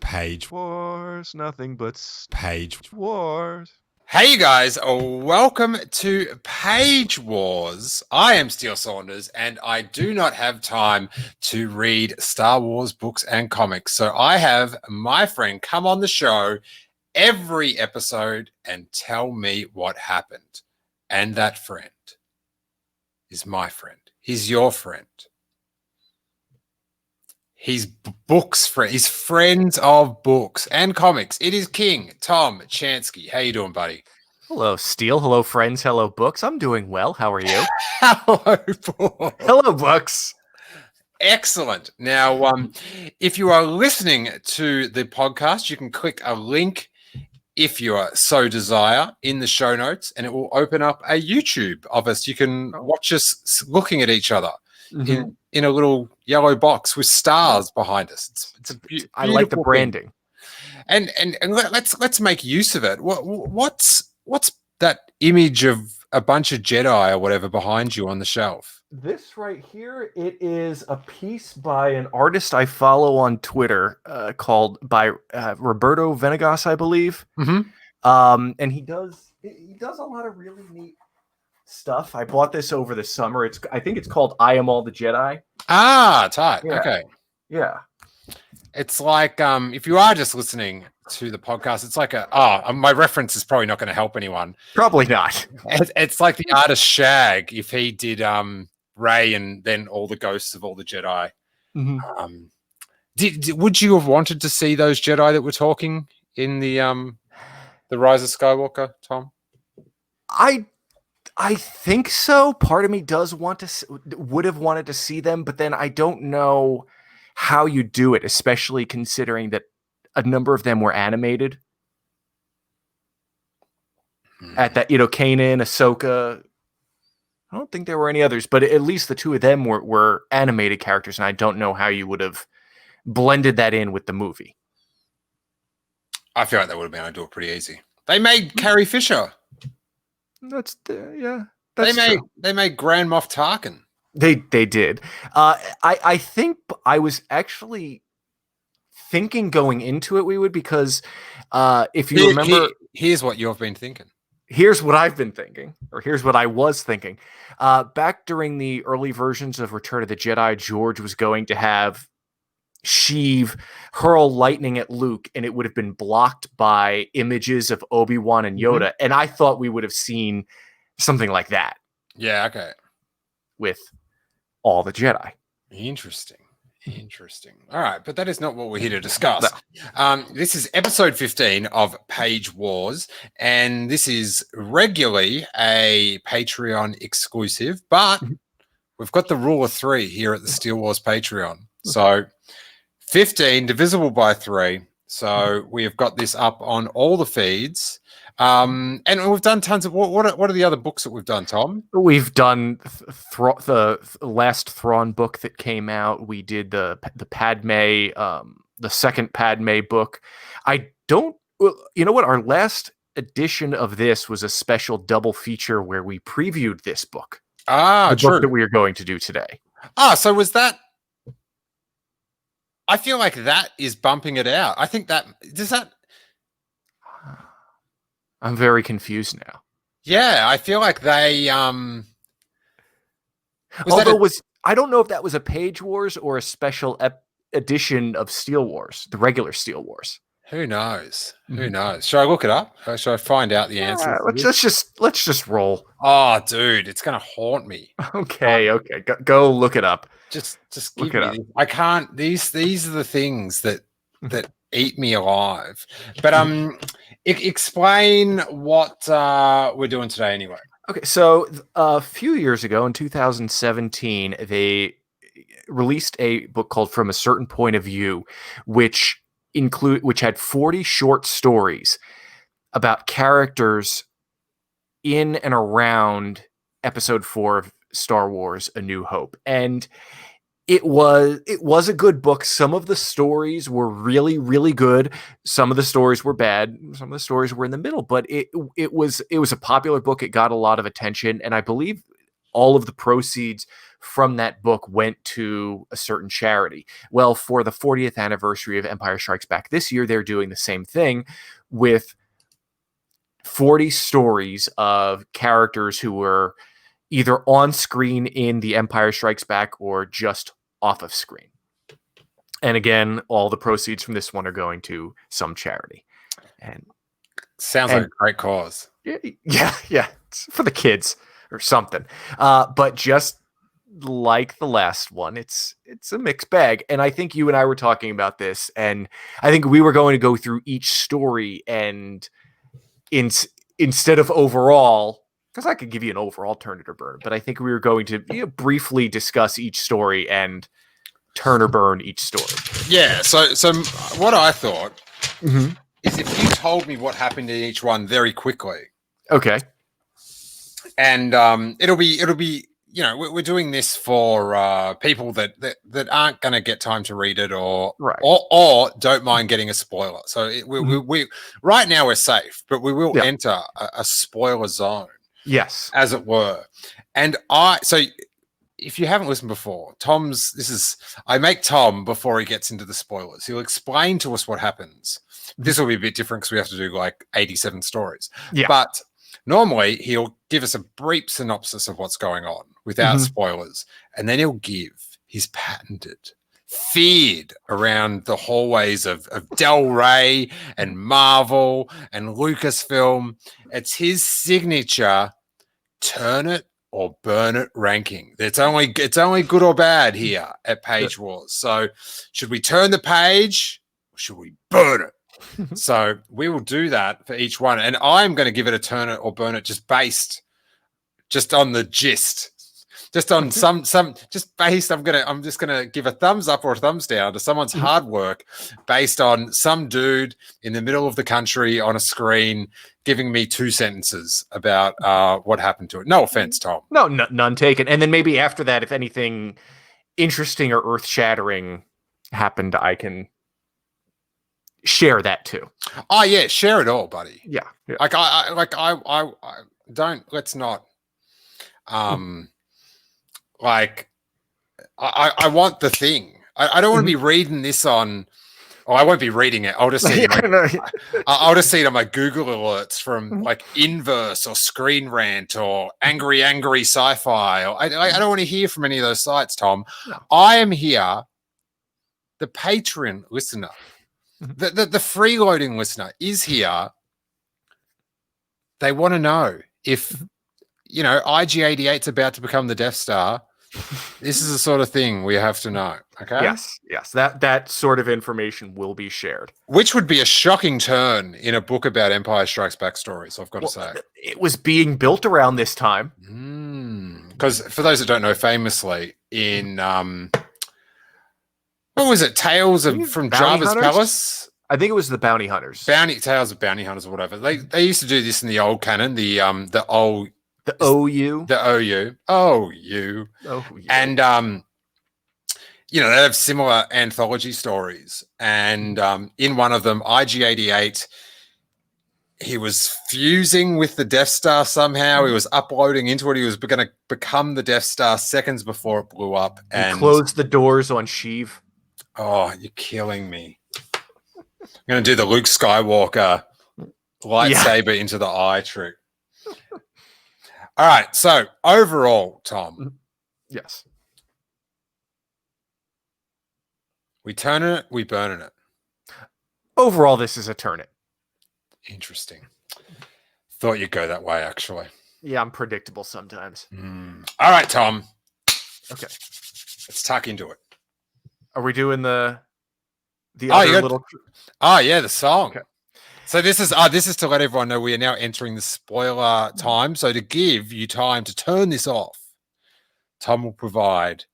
Page Wars, nothing but Page. wars. Hey you guys, welcome to Page Wars. I am Steele Saunders and I do not have time to read Star Wars books and comics. So I have my friend come on the show every episode and tell me what happened. And that friend is my friend. He's your friend. He's books friend. He's friends of books and comics. It is King Tom Chansky. How you doing, buddy? Hello, Steele. Hello, friends. Hello, books. I'm doing well. How are you? Hello, Paul. Hello, books. Excellent. Now, if you are listening to the podcast, you can click a link if you so desire in the show notes, and it will open up a YouTube of us. You can watch us looking at each other in a little yellow box with stars behind us. I like the branding, and let's make use of it. What's that image of a bunch of Jedi or whatever behind you on the shelf? This right here, it is a piece by an artist I follow on Twitter called by Roberto Venegas, I believe. And he does a lot of really neat stuff. I bought this over the summer. I think it's called I Am All the Jedi. Ah, tight. Yeah. Okay. Yeah. It's like if you are just listening to the podcast, it's like my reference is probably not going to help anyone. Probably not. It's like the artist Shag if he did Rey and then all the ghosts of all the Jedi. Would you have wanted to see those Jedi that were talking in the Rise of Skywalker, Tom? I think so. Part of me would have wanted to see them, but then I don't know how you do it, especially considering that a number of them were animated. At that, Kanan, Ahsoka. I don't think there were any others, but at least the two of them were animated characters, and I don't know how you would have blended that in with the movie. I feel like they would have been able to do it pretty easy. They made Carrie Fisher. They made Grand Moff Tarkin. They did. I think I was actually thinking going into it we would, because if you remember, here's what you've been thinking. Here's what I've been thinking, or here's what I was thinking. Back during the early versions of Return of the Jedi, George was going to have Sheev hurl lightning at Luke, and it would have been blocked by images of Obi-Wan and Yoda. And I thought we would have seen something like that. Yeah, okay. With all the Jedi. Interesting. All right, but that is not what we're here to discuss. No. This is episode 15 of Page Wars, and this is regularly a Patreon exclusive, but we've got the rule of 3 here at the Steele Wars Patreon. So 15 divisible by 3. So we have got this up on all the feeds. And we've done tons of what are the other books that we've done, Tom? We've done the last Thrawn book that came out. We did the Padme, the second Padme book. You know what? Our last edition of this was a special double feature where we previewed this book. The book that we are going to do today. So was that? I feel like that is bumping it out. I think does that. I'm very confused now. Yeah, I feel like they I don't know if that was a Page Wars or a special edition of Steele Wars, the regular Steele Wars. Who knows? Should I look it up? Should I find out the answer? Let's just roll. Oh, dude, it's gonna haunt me. Okay. Go look it up. Just give me. I can't. These are the things that eat me alive. But explain what we're doing today anyway. Okay, so a few years ago in 2017, they released a book called From a Certain Point of View, which had 40 short stories about characters in and around Episode 4 of Star Wars: A New Hope. And it was a good book. Some of the stories were really, really good. Some of the stories were bad. Some of the stories were in the middle. But it was a popular book. It got a lot of attention, and I believe all of the proceeds from that book went to a certain charity. Well, for the 40th anniversary of Empire Strikes Back this year, they're doing the same thing with 40 stories of characters who were either on screen in The Empire Strikes Back or just off of screen. And again, all the proceeds from this one are going to some charity. And sounds like a great cause. Yeah. It's for the kids or something. But just like the last one, it's a mixed bag. And I think you and I were talking about this, and I think we were going to go through each story, and instead of overall, because I could give you an overall turn it or burn, but I think we were going to briefly discuss each story and turn or burn each story. Yeah. So what I thought is if you told me what happened in each one very quickly. Okay. And it'll be we're doing this for people that aren't going to get time to read it or don't mind getting a spoiler. So we right now we're safe, but we will enter a spoiler zone. Yes, as it were. And so if you haven't listened before, I make Tom before he gets into the spoilers. He'll explain to us what happens. This will be a bit different because we have to do like 87 stories. Yeah. But normally he'll give us a brief synopsis of what's going on without spoilers. And then he'll give his patented feed around the hallways of Del Rey and Marvel and Lucasfilm. It's his signature turn it or burn it ranking. It's only good or bad here at Page Wars. So should we turn the page or should we burn it? So we will do that for each one. And I'm going to give it a turn it or burn it just on the gist. Just on just based, I'm just gonna give a thumbs up or a thumbs down to someone's hard work based on some dude in the middle of the country on a screen giving me 2 sentences about what happened to it. No offense, Tom. No, none taken. And then maybe after that, if anything interesting or earth-shattering happened, I can share that too. Oh yeah, share it all, buddy. Yeah. I don't. Let's not. I want the thing. I don't want to be reading this on. Oh, I won't be reading it. I'll just see it. I'll just see it on my Google alerts from like Inverse or Screen Rant or Angry Sci-Fi. I don't want to hear from any of those sites, Tom. No. I am here, the Patreon listener, the freeloading listener is here. They want to know if IG-88's about to become the Death Star. This is the sort of thing we have to know. Okay. Yes. That sort of information will be shared. Which would be a shocking turn in a book about Empire Strikes Back stories, I've got to say. It was being built around this time. Because for those that don't know, famously in what was it? Tales from Jabba's Palace? I think it was the Bounty Hunters. Tales of Bounty Hunters or whatever. They used to do this in the old canon, the OU. And they have similar anthology stories. And in one of them, IG-88, he was fusing with the Death Star somehow. He was uploading into it. He was going to become the Death Star seconds before it blew up. And closed the doors on Sheev. Oh, you're killing me. I'm going to do the Luke Skywalker lightsaber into the eye trick. All right. So overall, Tom. Yes. We turn it, we burn it. Overall, this is a turn it. Interesting. Thought you'd go that way, actually. Yeah, I'm predictable sometimes. All right, Tom. Okay. Let's tuck into it. Are we doing the other little... Oh, yeah, the song. Okay. So this is to let everyone know we are now entering the spoiler time. So to give you time to turn this off, Tom will provide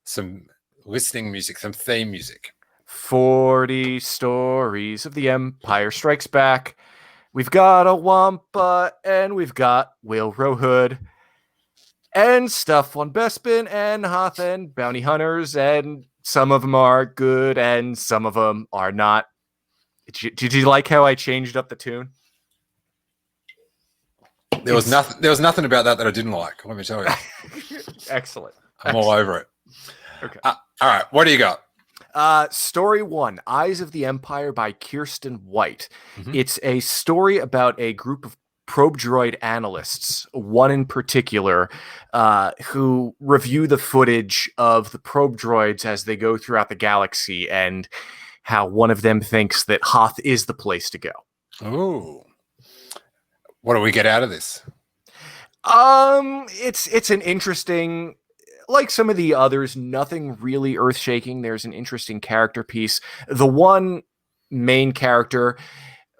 some listening music, some theme music. 40 stories of The Empire Strikes Back. We've got a Wampa and we've got Whale Hood and stuff on Bespin and Hoth and Bounty Hunters, and some of them are good and some of them are not. Did you like how I changed up the tune? There was nothing about that I didn't like. Let me tell you. Excellent. I'm all over it. Okay. All right. What do you got? Story 1, Eyes of the Empire by Kirsten White. Mhm. It's a story about a group of probe droid analysts, one in particular, who review the footage of the probe droids as they go throughout the galaxy, and how one of them thinks that Hoth is the place to go. Ooh. What do we get out of this? It's an interesting, like some of the others, nothing really earth-shaking. There's an interesting character piece. The one main character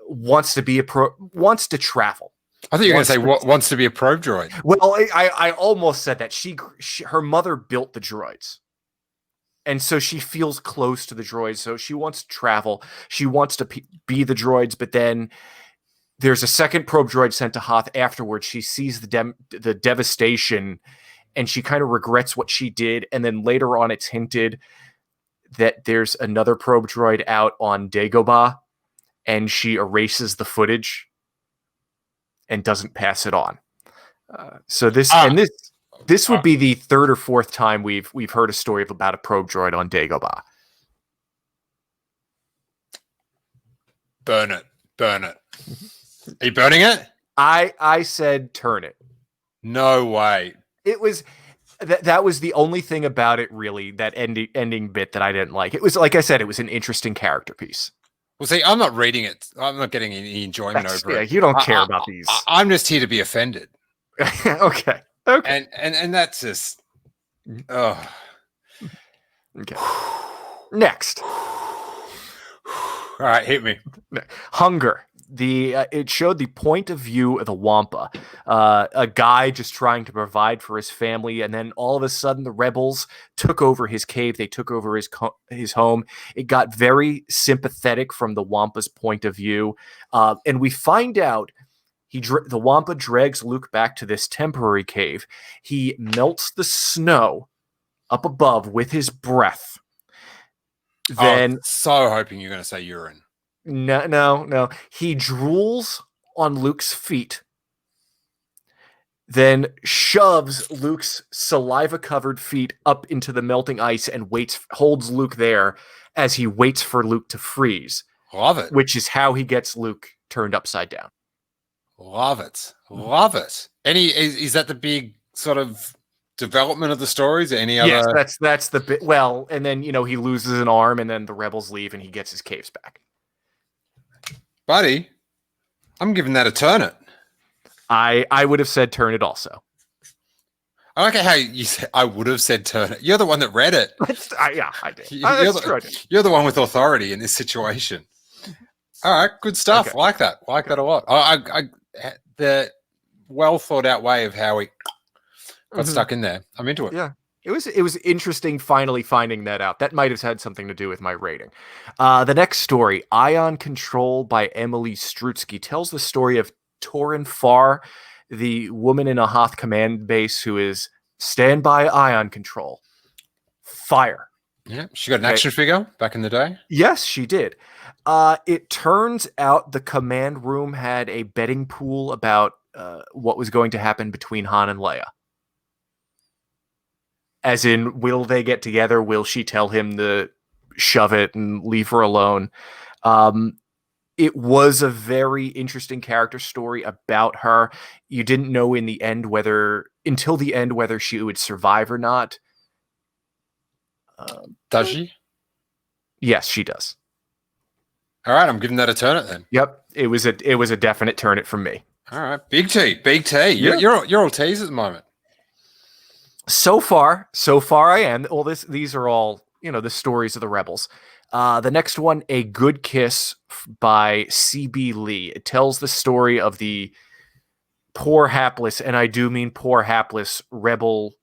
wants to travel. I thought you were going to say wants to be a probe droid. Well, I almost said that. Her mother built the droids. And so she feels close to the droids. So she wants to travel. She wants to be the droids, but then there's a second probe droid sent to Hoth afterwards. She sees the devastation, and she kind of regrets what she did. And then later on, it's hinted that there's another probe droid out on Dagobah, and she erases the footage and doesn't pass it on. So this would be the third or fourth time we've heard a story about a probe droid on Dagobah. Burn it. Are you burning it? I said turn it. No way. It was that was the only thing about it, really, that ending bit that I didn't like. It was, like I said, it was an interesting character piece. Well, see, I'm not reading it. I'm not getting any enjoyment over it. You don't care about these. I'm just here to be offended. Okay. And that's just. Oh. Okay. Next. All right, hit me. Hunger. It showed the point of view of the Wampa, a guy just trying to provide for his family, and then all of a sudden the rebels took over his cave. They took over his home. It got very sympathetic from the Wampa's point of view, and we find out the Wampa drags Luke back to this temporary cave. He melts the snow up above with his breath. Then, so hoping you're going to say urine. No. He drools on Luke's feet, then shoves Luke's saliva-covered feet up into the melting ice and holds Luke there as he waits for Luke to freeze. Love it. Which is how he gets Luke turned upside down. Love it. Is that the big sort of development of the stories? Any other? Yes, that's the bit. Well, and then he loses an arm, and then the rebels leave, and he gets his caves back. Buddy, I'm giving that a turn it. I would have said turn it also. I like how you said I would have said turn it. You're the one that read it. Yeah, I did. You're the one with authority in this situation. All right, good stuff. Okay. Like that a lot. The well thought out way of how we got stuck in there. I'm into it. Yeah. It was interesting finally finding that out. That might have had something to do with my rating. The next story, Ion Control by Emily Strutsky, tells the story of Torin Farr, the woman in a Hoth command base who is standby Ion Control. Fire. Yeah, she got an action figure back in the day. Yes, she did. It turns out the command room had a betting pool about what was going to happen between Han and Leia. As in, will they get together? Will she tell him to shove it and leave her alone? It was a very interesting character story about her. You didn't know until the end whether she would survive or not. Does she? Yes, she does. All right, I'm giving that a turn it then. Yep, it was a definite turn it from me. All right, big T. Yeah. You're all T's at the moment. So far I am. These are all, the stories of the rebels. The next one, A Good Kiss by C.B. Lee. It tells the story of the poor hapless, and I do mean poor hapless, rebel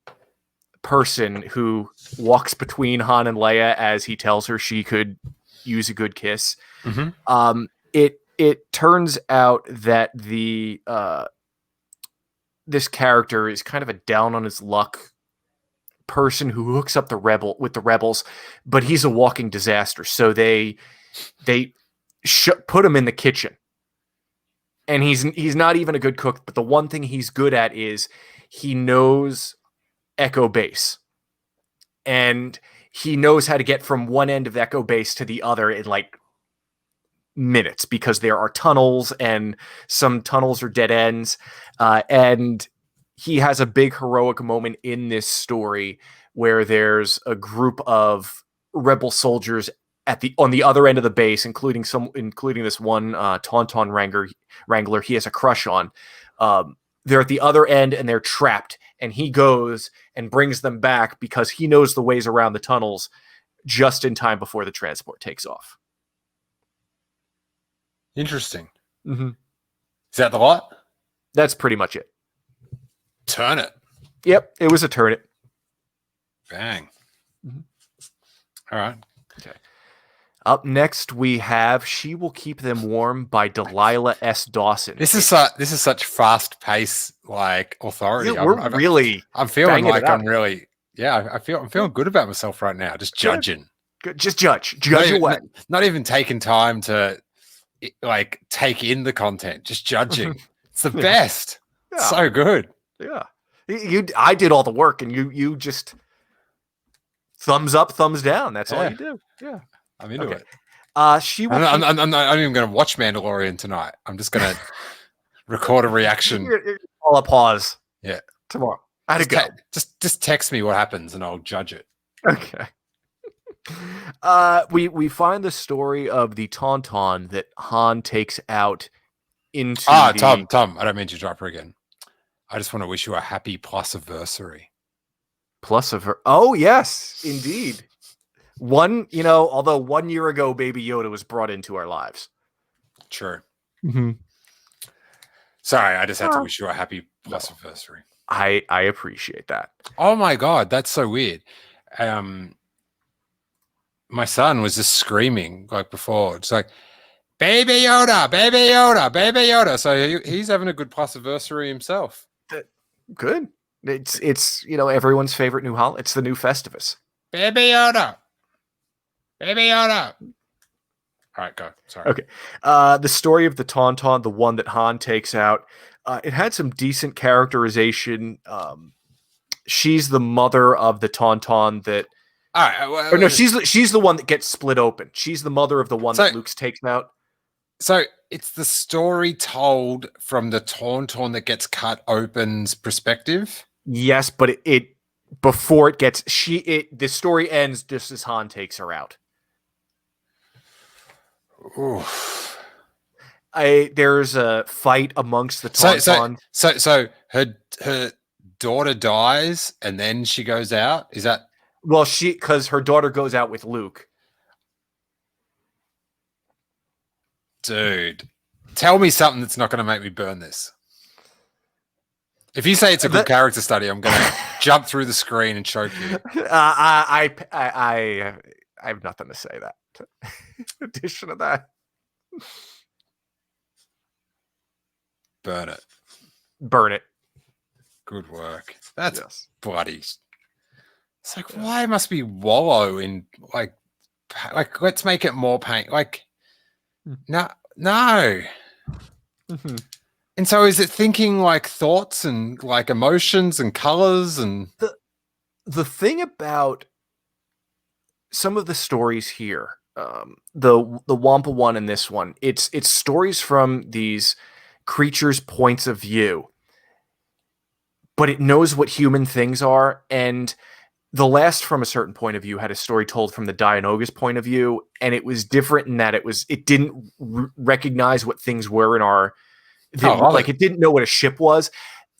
person who walks between Han and Leia as he tells her she could use a good kiss. Mm-hmm. It turns out that this character is kind of a down on his luck person who hooks up with the rebels, but he's a walking disaster. So they put him in the kitchen, and he's not even a good cook. But the one thing he's good at is he knows Echo Base. and he knows how to get from one end of Echo Base to the other in like minutes because there are tunnels, and some tunnels are dead ends. And he has a big heroic moment in this story where there's a group of rebel soldiers on the other end of the base, including this one Tauntaun Wrangler he has a crush on. They're at the other end and they're trapped, and he goes and brings them back because he knows the ways around the tunnels just in time before the transport takes off. Interesting. Mm-hmm. Is that the lot? That's pretty much it. Turn it. Yep, it was a turnip. Bang. Mm-hmm. All right. Okay. Up next, we have "She Will Keep Them Warm" by Delilah S. Dawson. This is such fast pace, like authority. Yeah, I'm feeling like I'm really, I'm feeling good about myself right now. Just judging. Good. Just judge away. Not even taking time to like take in the content. Just judging. It's the best. Yeah. So good. Yeah. I did all the work, and you just thumbs up, thumbs down. That's all you do. Yeah. I'm into it. I'm not even going to watch Mandalorian tonight. I'm just going to record a reaction. I'll pause. Yeah. Tomorrow. I had to go. Just text me what happens and I'll judge it. Okay. We find the story of the Tauntaun that Han takes out into Tom, I don't mean to drop her again. I just want to wish you a happy plus-iversary. Oh, yes, indeed. Although 1 year ago, Baby Yoda was brought into our lives. True. Mm-hmm. Sorry, I just had to wish you a happy plus-iversary. I appreciate that. Oh my God, that's so weird. My son was just screaming like before. It's like, Baby Yoda, Baby Yoda, Baby Yoda. So he's having a good plus-iversary himself. Good. It's everyone's favorite new holiday. It's the new Festivus. Baby Yoda. Baby Yoda. All right, go. Sorry. Okay. The story of the Tauntaun, the one that Han takes out, it had some decent characterization. She's the mother of the Tauntaun that. All right. She's the one that gets split open. She's the mother of the one that Luke's takes out. So it's the story told from the Tauntaun that gets cut open's perspective. Yes, but before it gets the story ends just as Han takes her out. Oof. There's a fight amongst the Tauntaun. So her daughter dies and then she goes out. Is that? Well, because her daughter goes out with Luke. Dude, tell me something that's not going to make me burn this. If you say it's a good character study, I'm going to jump through the screen and choke you. I have nothing to say that. In addition to that, burn it. Good work. That's bloody. It's like, why must we wallow in like let's make it more pain. Like, no. Mm-hmm. And so is it thinking like thoughts and like emotions and colors and the thing about some of the stories here, the Wampa one and this one, it's stories from these creatures' points of view, but it knows what human things are. And the last From a Certain Point of View had a story told from the Dianoga's point of view, and it was different in that it didn't recognize what things were in our. It didn't know what a ship was.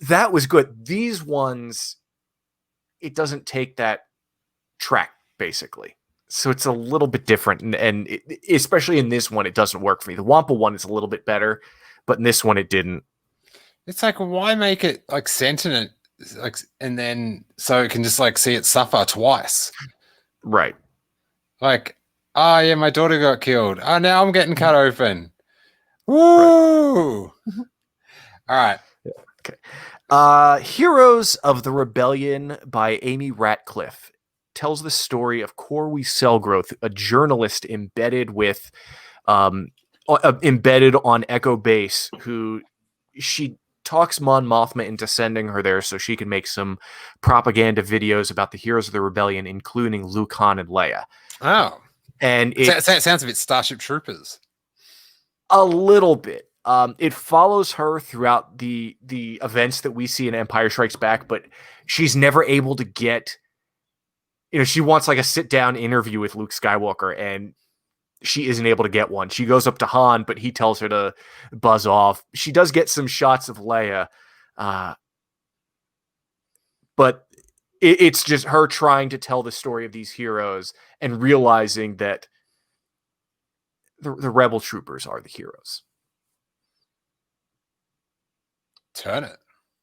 That was good. These ones, it doesn't take that track basically, so it's a little bit different, and especially in this one, it doesn't work for me. The Wampa one is a little bit better, but in this one, it didn't. It's like, why make it like sentient, like, and then so it can just like see it suffer twice, right? Like, yeah, my daughter got killed. Now I'm getting cut open. Woo! Right. All right. Okay. Heroes of the Rebellion by Amy Ratcliffe tells the story of Corey Selgrowth, a journalist embedded on Echo Base, who she talks Mon Mothma into sending her there so she can make some propaganda videos about the heroes of the rebellion, including Luke, Han, and Leia. Oh, and it sounds a bit Starship Troopers. A little bit. It follows her throughout the events that we see in Empire Strikes Back, but she's never able to get. She wants like a sit down interview with Luke Skywalker, and she isn't able to get one. She goes up to Han, but he tells her to buzz off. She does get some shots of Leia, but it's just her trying to tell the story of these heroes and realizing that the rebel troopers are the heroes. Turn it.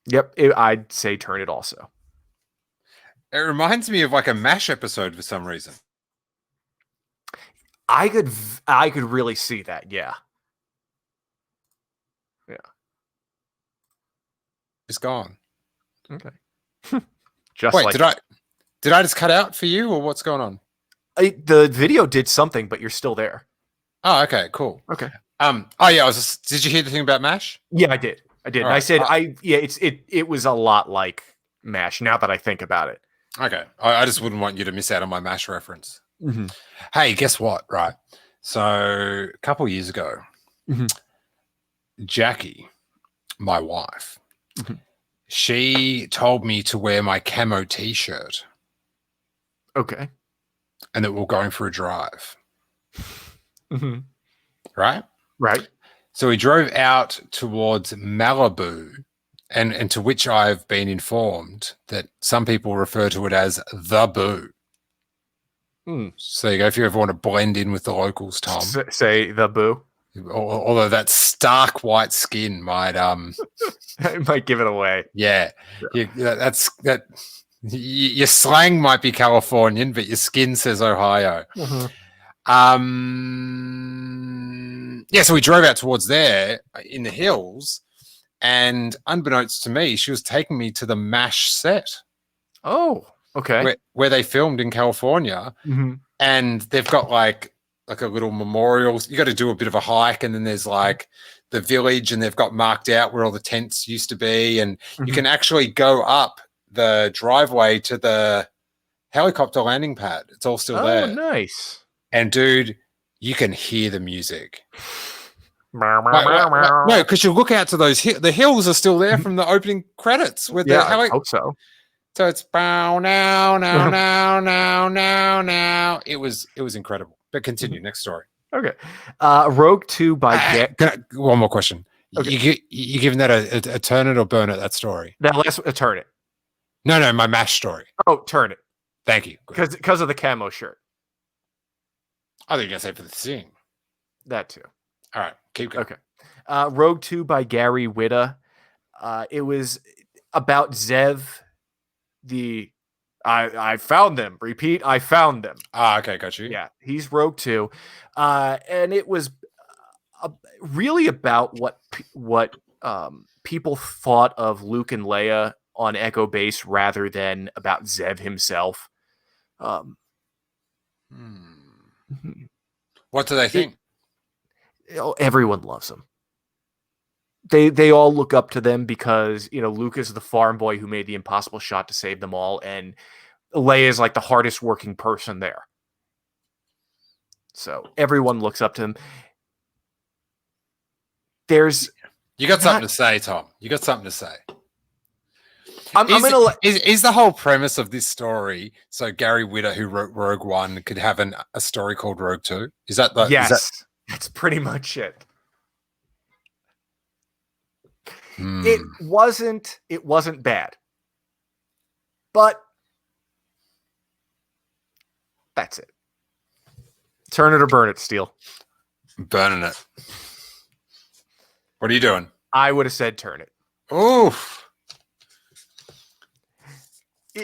Yep, I'd say turn it also. It reminds me of like a MASH episode for some reason. I could really see that, yeah. It's gone. Okay. Wait, like did I just cut out for you, or what's going on? The video did something, but you're still there. Oh, okay, cool. Okay. Oh yeah, did you hear the thing about MASH? Yeah, I did. Right. And I said it was a lot like MASH. Now that I think about it. Okay, I just wouldn't want you to miss out on my MASH reference. Mm-hmm. Hey, guess what? Right. So a couple years ago, Jackie, my wife, she told me to wear my camo T-shirt. Okay. And that we're going for a drive. Right? Right. So we drove out towards Malibu, and to which I've been informed that some people refer to it as the Boo. So you go, if you ever want to blend in with the locals, Tom. Say the Boo. Although that stark white skin might it might give it away. Yeah. Your slang might be Californian, but your skin says Ohio. So we drove out towards there in the hills, and unbeknownst to me, she was taking me to the MASH set. Oh, okay. Where they filmed in California, and they've got like a little memorial. You got to do a bit of a hike, and then there's like the village, and they've got marked out where all the tents used to be, and you can actually go up the driveway to the helicopter landing pad. It's all still there. Oh, nice. And dude, you can hear the music. No, because you look out to those the hills are still there from the opening credits. With I hope so. So it's bow now. It was incredible. But continue. Next story. Okay. Rogue 2 by one more question. Okay. You giving that a turn it or burn it? That story. That last turn it. No, my MASH story. Oh, turn it. Thank you. Because of the camo shirt. I think you're gonna say for the sing. That too. All right, keep going. Okay. Rogue 2 by Gary Whitta. It was about Zev. I found them. Repeat, I found them. Okay, got you. Yeah, he's Rogue 2. And it was really about what people thought of Luke and Leia on Echo Base rather than about Zev himself. What do they think? Everyone loves him. They all look up to them because, Luke is the farm boy who made the impossible shot to save them all, and Leia is like the hardest working person there. So everyone looks up to him. You got something to say, Tom. You got something to say. Is the whole premise of this story so Gary Whitta, who wrote Rogue One, could have a story called Rogue 2? Is that the yes? That's pretty much it. It wasn't bad, but that's it. Turn it or burn it, Steele. Burning it. What are you doing? I would have said turn it. Oof.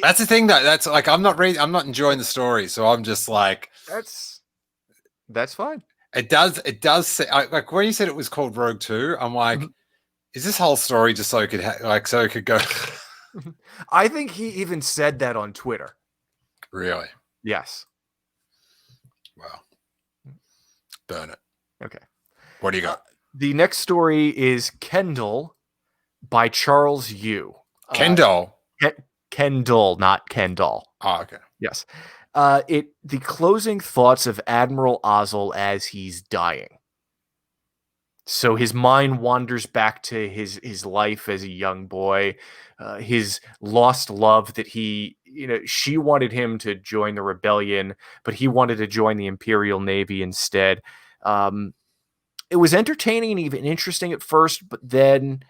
That's the thing that's like I'm not enjoying the story, so I'm just like that's fine. It does say, like when you said it was called Rogue 2, I'm like, is this whole story just so it could go? I think he even said that on Twitter. Really? Yes. Well, burn it. Okay. What do you got? The next story is Kendall by Charles Yu. Kendall. Kendall, not Kendall. Oh, okay. Yes. The closing thoughts of Admiral Ozzel as he's dying. So his mind wanders back to his life as a young boy, his lost love that she wanted him to join the rebellion, but he wanted to join the Imperial Navy instead. It was entertaining and even interesting at first, but then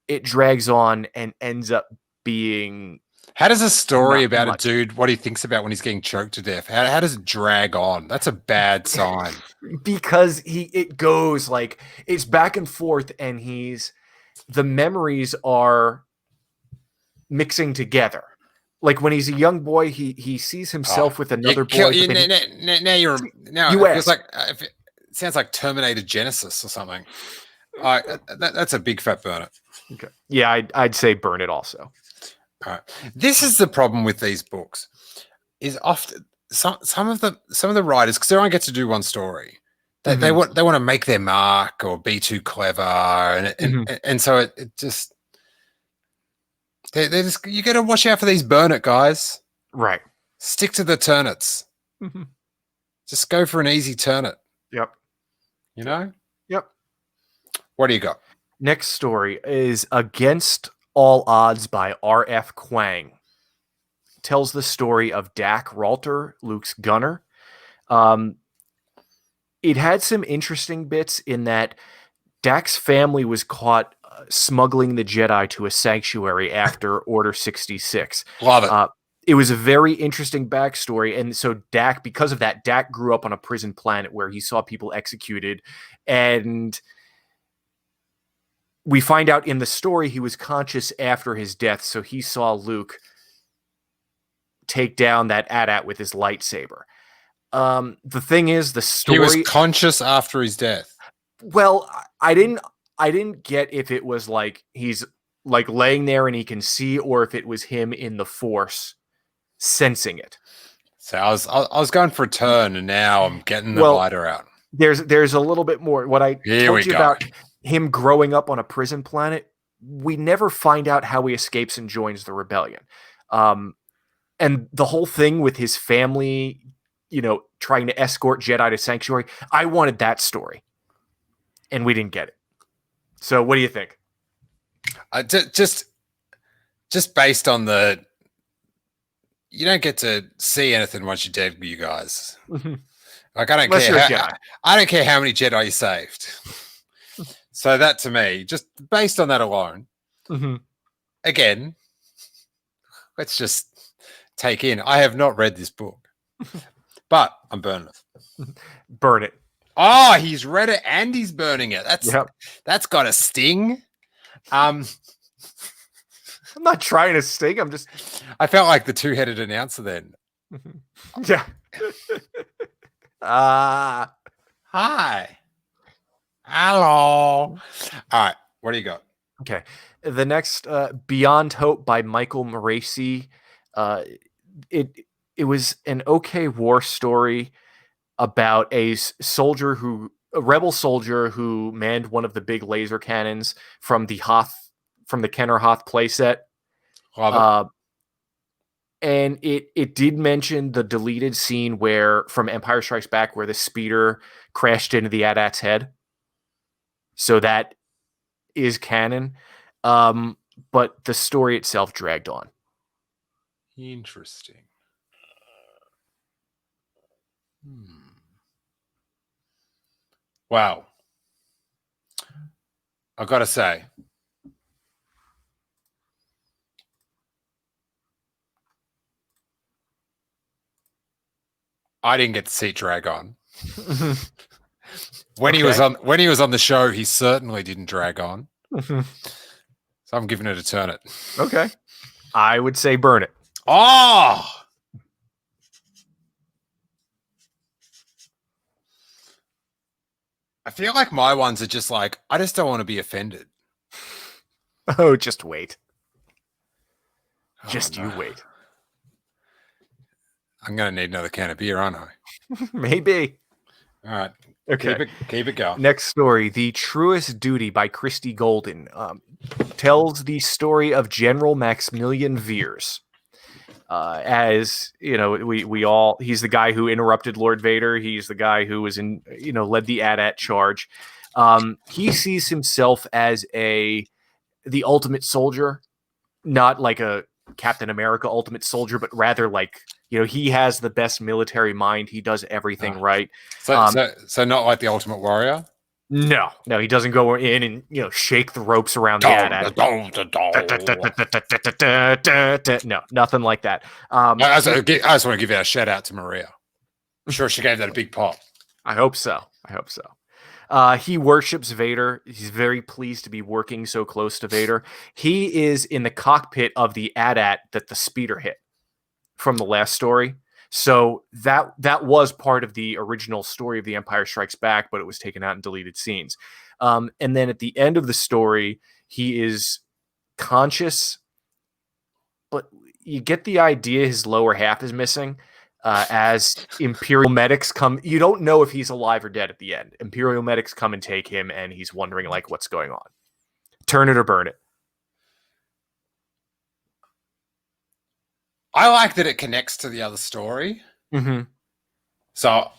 it drags on and ends up being... How does a story about much. a dude, what he thinks about when he's getting choked to death, how does it drag on? That's a bad sign. Because it goes like, it's back and forth, and the memories are mixing together. Like when he's a young boy, he sees himself with another boy. It sounds like Terminator Genesis or something. That's a big fat burner. Okay. Yeah, I'd say burn it also. All right. This is the problem with these books, is often some of the writers, because they only get to do one story, they want to make their mark or be too clever, and so it just they just, you got to watch out for these burn it guys. Right. Stick to the turnips. Just go for an easy turnip. Yep. You know. Yep. What do you got? Next story is Against All Odds by R.F. Kuang. Tells the story of Dak Ralter, Luke's gunner. It had some interesting bits in that Dak's family was caught smuggling the Jedi to a sanctuary after Order 66. Love it. It was a very interesting backstory. And so Dak, because of that, Dak grew up on a prison planet where he saw people executed. And we find out in the story he was conscious after his death, so he saw Luke take down that AT-AT with his lightsaber. The thing is, the story... He was conscious after his death. Well, I didn't get if it was like he's like laying there and he can see, or if it was him in the Force sensing it. So I was going for a turn, and now I'm getting the lighter out. There's a little bit more. What I told you about him growing up on a prison planet, we never find out how he escapes and joins the rebellion. And the whole thing with his family, trying to escort Jedi to Sanctuary, I wanted that story. And we didn't get it. So what do you think? Just based on you don't get to see anything once you're dead, you guys. Like I don't care how many Jedi you saved. So that to me, just based on that alone, again, let's just take in. I have not read this book, but I'm burning it. Burn it. Oh, he's read it and he's burning it. That's got a sting. I'm not trying to sting. I felt like the two-headed announcer then. Yeah. Hi. Hello. All right. What do you got? Okay. The next, Beyond Hope by Michael Moreci. It was an okay war story about a rebel soldier who manned one of the big laser cannons from the Kenner Hoth playset. And it did mention the deleted scene from Empire Strikes Back where the speeder crashed into the AT-AT's head. So that is canon. But the story itself dragged on. Interesting. Wow. I've got to say, I didn't get to see drag on. When he was on the show, he certainly didn't drag on. So I'm giving it a turn it. Okay. I would say burn it. Oh! I feel like my ones are just like, I just don't want to be offended. Oh, just wait. You wait. I'm going to need another can of beer, aren't I? Maybe. All right. Okay. Keep it going. Next story, The Truest Duty by Christy Golden, tells the story of General Maximilian Veers. As you know, he's the guy who interrupted Lord Vader. He's the guy who was led the AT-AT charge. He sees himself as the ultimate soldier, not like a Captain America ultimate soldier, but rather like, he has the best military mind. He does everything right. So not like the Ultimate Warrior? No, he doesn't go in and shake the ropes around the AT-AT. No, nothing like that. I just want to give a shout out to Maria. I'm sure she gave that a big pop. I hope so. He worships Vader. He's very pleased to be working so close to Vader. He is in the cockpit of the AT-AT that the speeder hit from the last story. So that was part of the original story of The Empire Strikes Back, but it was taken out in deleted scenes. And then at the end of the story, he is conscious, but you get the idea his lower half is missing. As Imperial medics come, you don't know if he's alive or dead at the end. Imperial medics come and take him, and he's wondering like what's going on. Turn it or burn it. I like that it connects to the other story. Mm-hmm. So,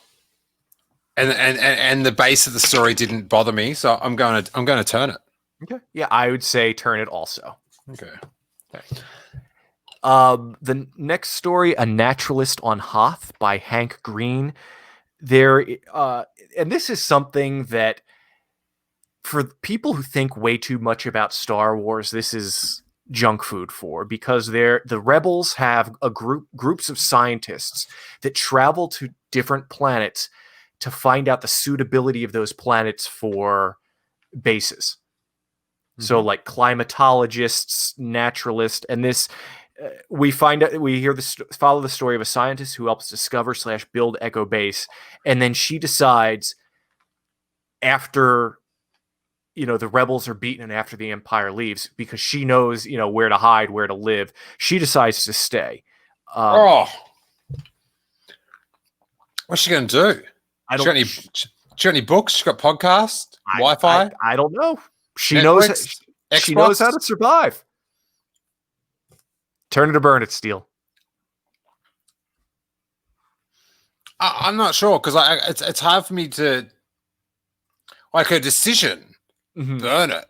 and the base of the story didn't bother me, so I'm going to turn it. Okay. Yeah, I would say turn it also. Okay. The next story, A Naturalist on Hoth by Hank Green. And this is something that for people who think way too much about Star Wars, this is junk food for, because the rebels have groups of scientists that travel to different planets to find out the suitability of those planets for bases. Mm-hmm. So like climatologists, naturalists, and this we follow the story of a scientist who helps discover / build Echo Base, and then she decides after the rebels are beaten and after the Empire leaves, because she knows, where to hide, where to live, she decides to stay. What's she going to do? She got any books? She got podcasts? Wi-Fi? I don't know. She Netflix, knows. She knows how to survive. Turn it or burn it, Steele. I'm not sure, because it's hard for me to like a decision. Mm-hmm. Burn it.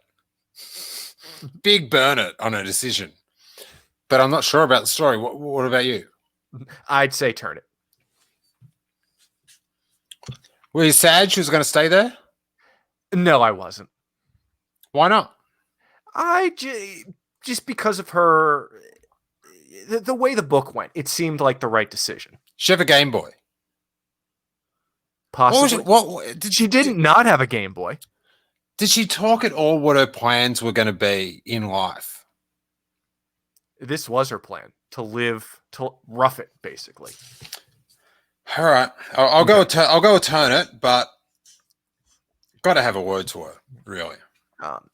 Big burn it on a decision. But I'm not sure about the story. What about you? I'd say turn it. Were you sad she was going to stay there? No, I wasn't. Why not? Just because of her, the way the book went, it seemed like the right decision. She have a Game Boy? Possibly. She didn't not have a Game Boy. Did she talk at all what her plans were going to be in life? This was her plan, to rough it, basically. All right. I'll go turn it, but got to have a word to her, really.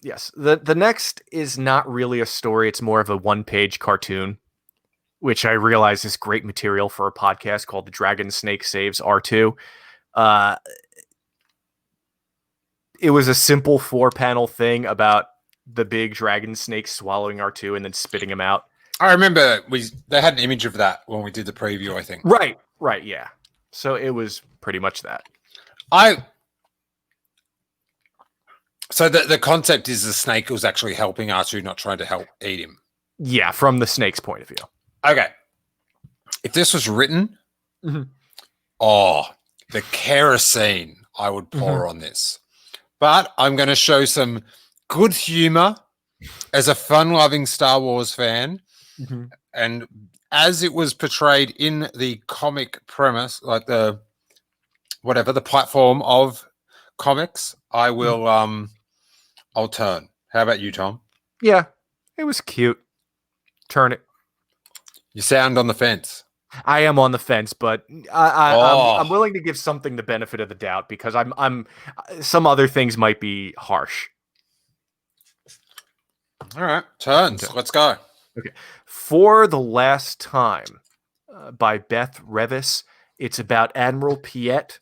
Yes. The next is not really a story. It's more of a one-page cartoon, which I realize is great material for a podcast called The Dragon Snake Saves R2. It was a simple 4-panel thing about the big dragon snake swallowing R2 and then spitting him out. I remember they had an image of that when we did the preview, I think. Right, yeah. So it was pretty much that. So the concept is the snake was actually helping R2, not trying to help eat him. Yeah, from the snake's point of view. Okay. If this was written, the kerosene I would pour on this. But I'm going to show some good humor as a fun-loving Star Wars fan. Mm-hmm. And as it was portrayed in the comic premise, like the platform of comics, I will, I'll turn. How about you, Tom? Yeah, it was cute. Turn it. You sound on the fence. I am on the fence, but I'm willing to give something the benefit of the doubt, because I'm some other things might be harsh. All right, turns. Okay. Let's go. Okay, For the Last Time by Beth Revis. It's about Admiral Piet.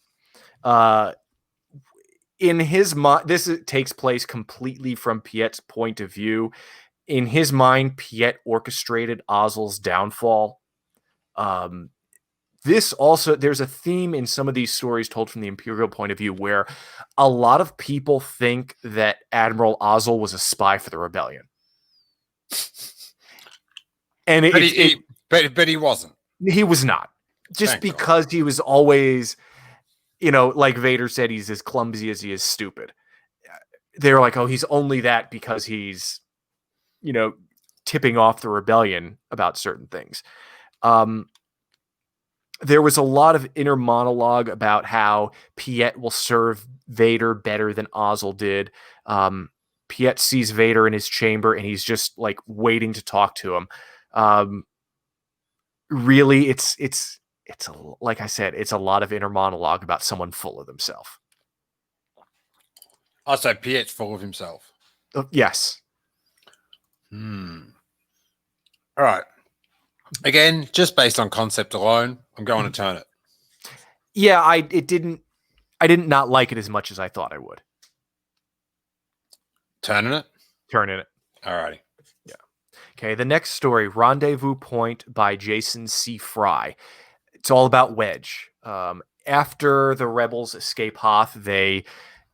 In his mind, takes place completely from Piet's point of view. In his mind, Piet orchestrated Ozzel's downfall. There's a theme in some of these stories told from the Imperial point of view where a lot of people think that Admiral Ozzel was a spy for the rebellion. And but he wasn't. He was not. Just because he was always, like Vader said, he's as clumsy as he is stupid. They're like, oh, he's only that because he's, tipping off the rebellion about certain things. There was a lot of inner monologue about how Piet will serve Vader better than Ozzel did. Piet sees Vader in his chamber and he's just like waiting to talk to him. Really, it's like I said, it's a lot of inner monologue about someone full of themselves. So Piet's full of himself. Yes. All right. Again, just based on concept alone, I'm going to turn it. Yeah, I didn't not like it as much as I thought I would. Turning it? Turning it. All righty. Yeah. Okay, the next story, Rendezvous Point by Jason C. Fry. It's all about Wedge. After the rebels escape Hoth, they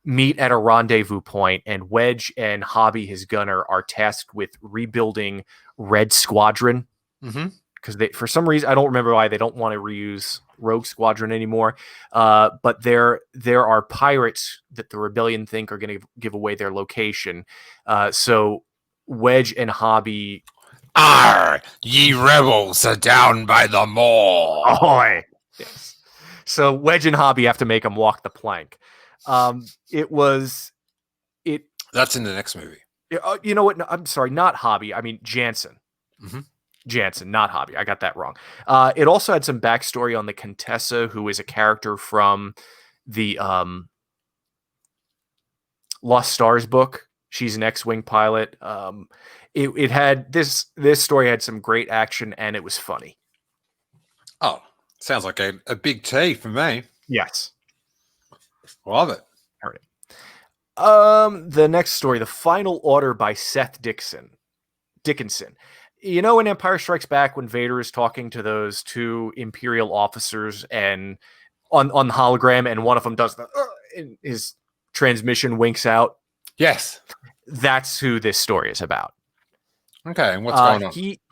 meet at a rendezvous point, and Wedge and Hobby, his gunner, are tasked with rebuilding Red Squadron. Because for some reason, I don't remember why they don't want to reuse Rogue Squadron anymore. But there are pirates that the rebellion think are going to give away their location. So Wedge and Hobby... Arr, ye rebels are down by the mall. Ahoy! Yes. So Wedge and Hobby have to make them walk the plank. That's in the next movie. You know what? No, I'm sorry, not Hobby. I mean Jansen. Jansen, not Hobby. I got that wrong. It also had some backstory on the Contessa, who is a character from the Lost Stars book. She's an X-Wing pilot. It had this story had some great action, and it was funny. Oh, sounds like a big T for me. Yes. Love it. Heard it. The next story, The Final Order by Seth Dickinson. In Empire Strikes Back, when Vader is talking to those two Imperial officers and on the hologram, and one of them does and his transmission winks out. Yes. That's who this story is about. Okay, and what's going on?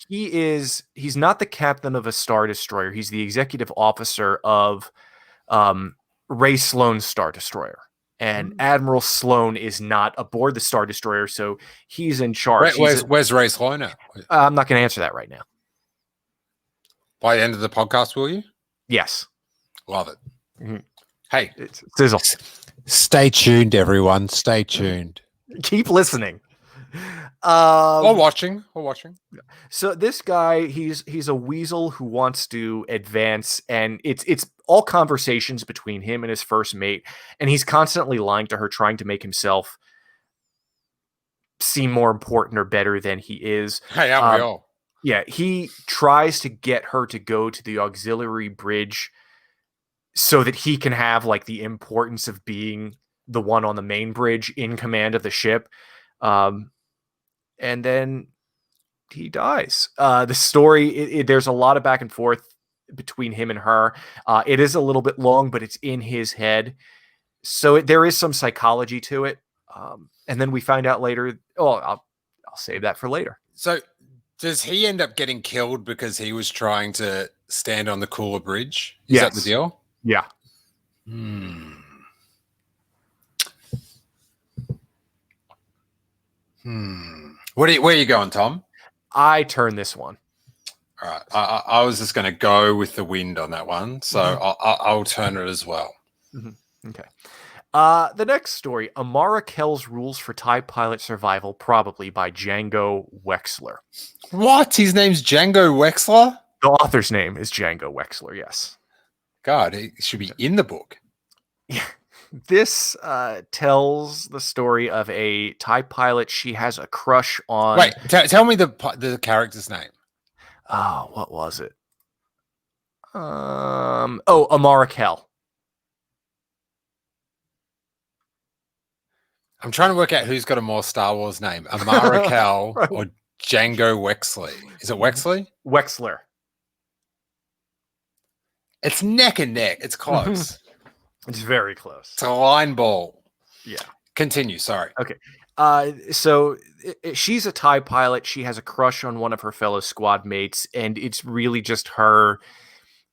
He's not the captain of a Star Destroyer. He's the executive officer of Ray Sloan's Star Destroyer. And Admiral Sloan is not aboard the Star Destroyer, so he's in charge. Where's Ray Sloan now? I'm not going to answer that right now. By the end of the podcast, will you? Yes. Love it. Hey, it's sizzle. Stay tuned, everyone. Stay tuned. Keep listening. Or watching. So this guy, he's a weasel who wants to advance, and it's all conversations between him and his first mate, and he's constantly lying to her, trying to make himself seem more important or better than he is. Hey, aren't we all? Yeah, he tries to get her to go to the auxiliary bridge so that he can have like the importance of being the one on the main bridge in command of the ship. And then he dies. The story, there's a lot of back and forth between him and her. It is a little bit long, but it's in his head. So there is some psychology to it. And then we find out later. Oh, I'll save that for later. So does he end up getting killed because he was trying to stand on the cooler bridge? Is that the deal? Yeah. Where are you going, Tom? I turn this one. All right. I was just going to go with the wind on that one, so I'll turn it as well. Okay. The next story, Amara Kell's Rules for TIE Pilot Survival, probably by Django Wexler. What? His name's Django Wexler? The author's name is Django Wexler, yes. God, it should be in the book. Yeah. This tells the story of a TIE pilot. She has a crush on... Wait, tell me the character's name. Oh, what was it? Amara Kell. I'm trying to work out who's got a more Star Wars name, Amara Cal Right. or Django Wexley. Is it Wexley? Wexler. It's neck and neck. It's close. It's very close. It's a line ball. Yeah. Continue. Sorry. Okay. So she's a TIE pilot. She has a crush on one of her fellow squad mates, and it's really just her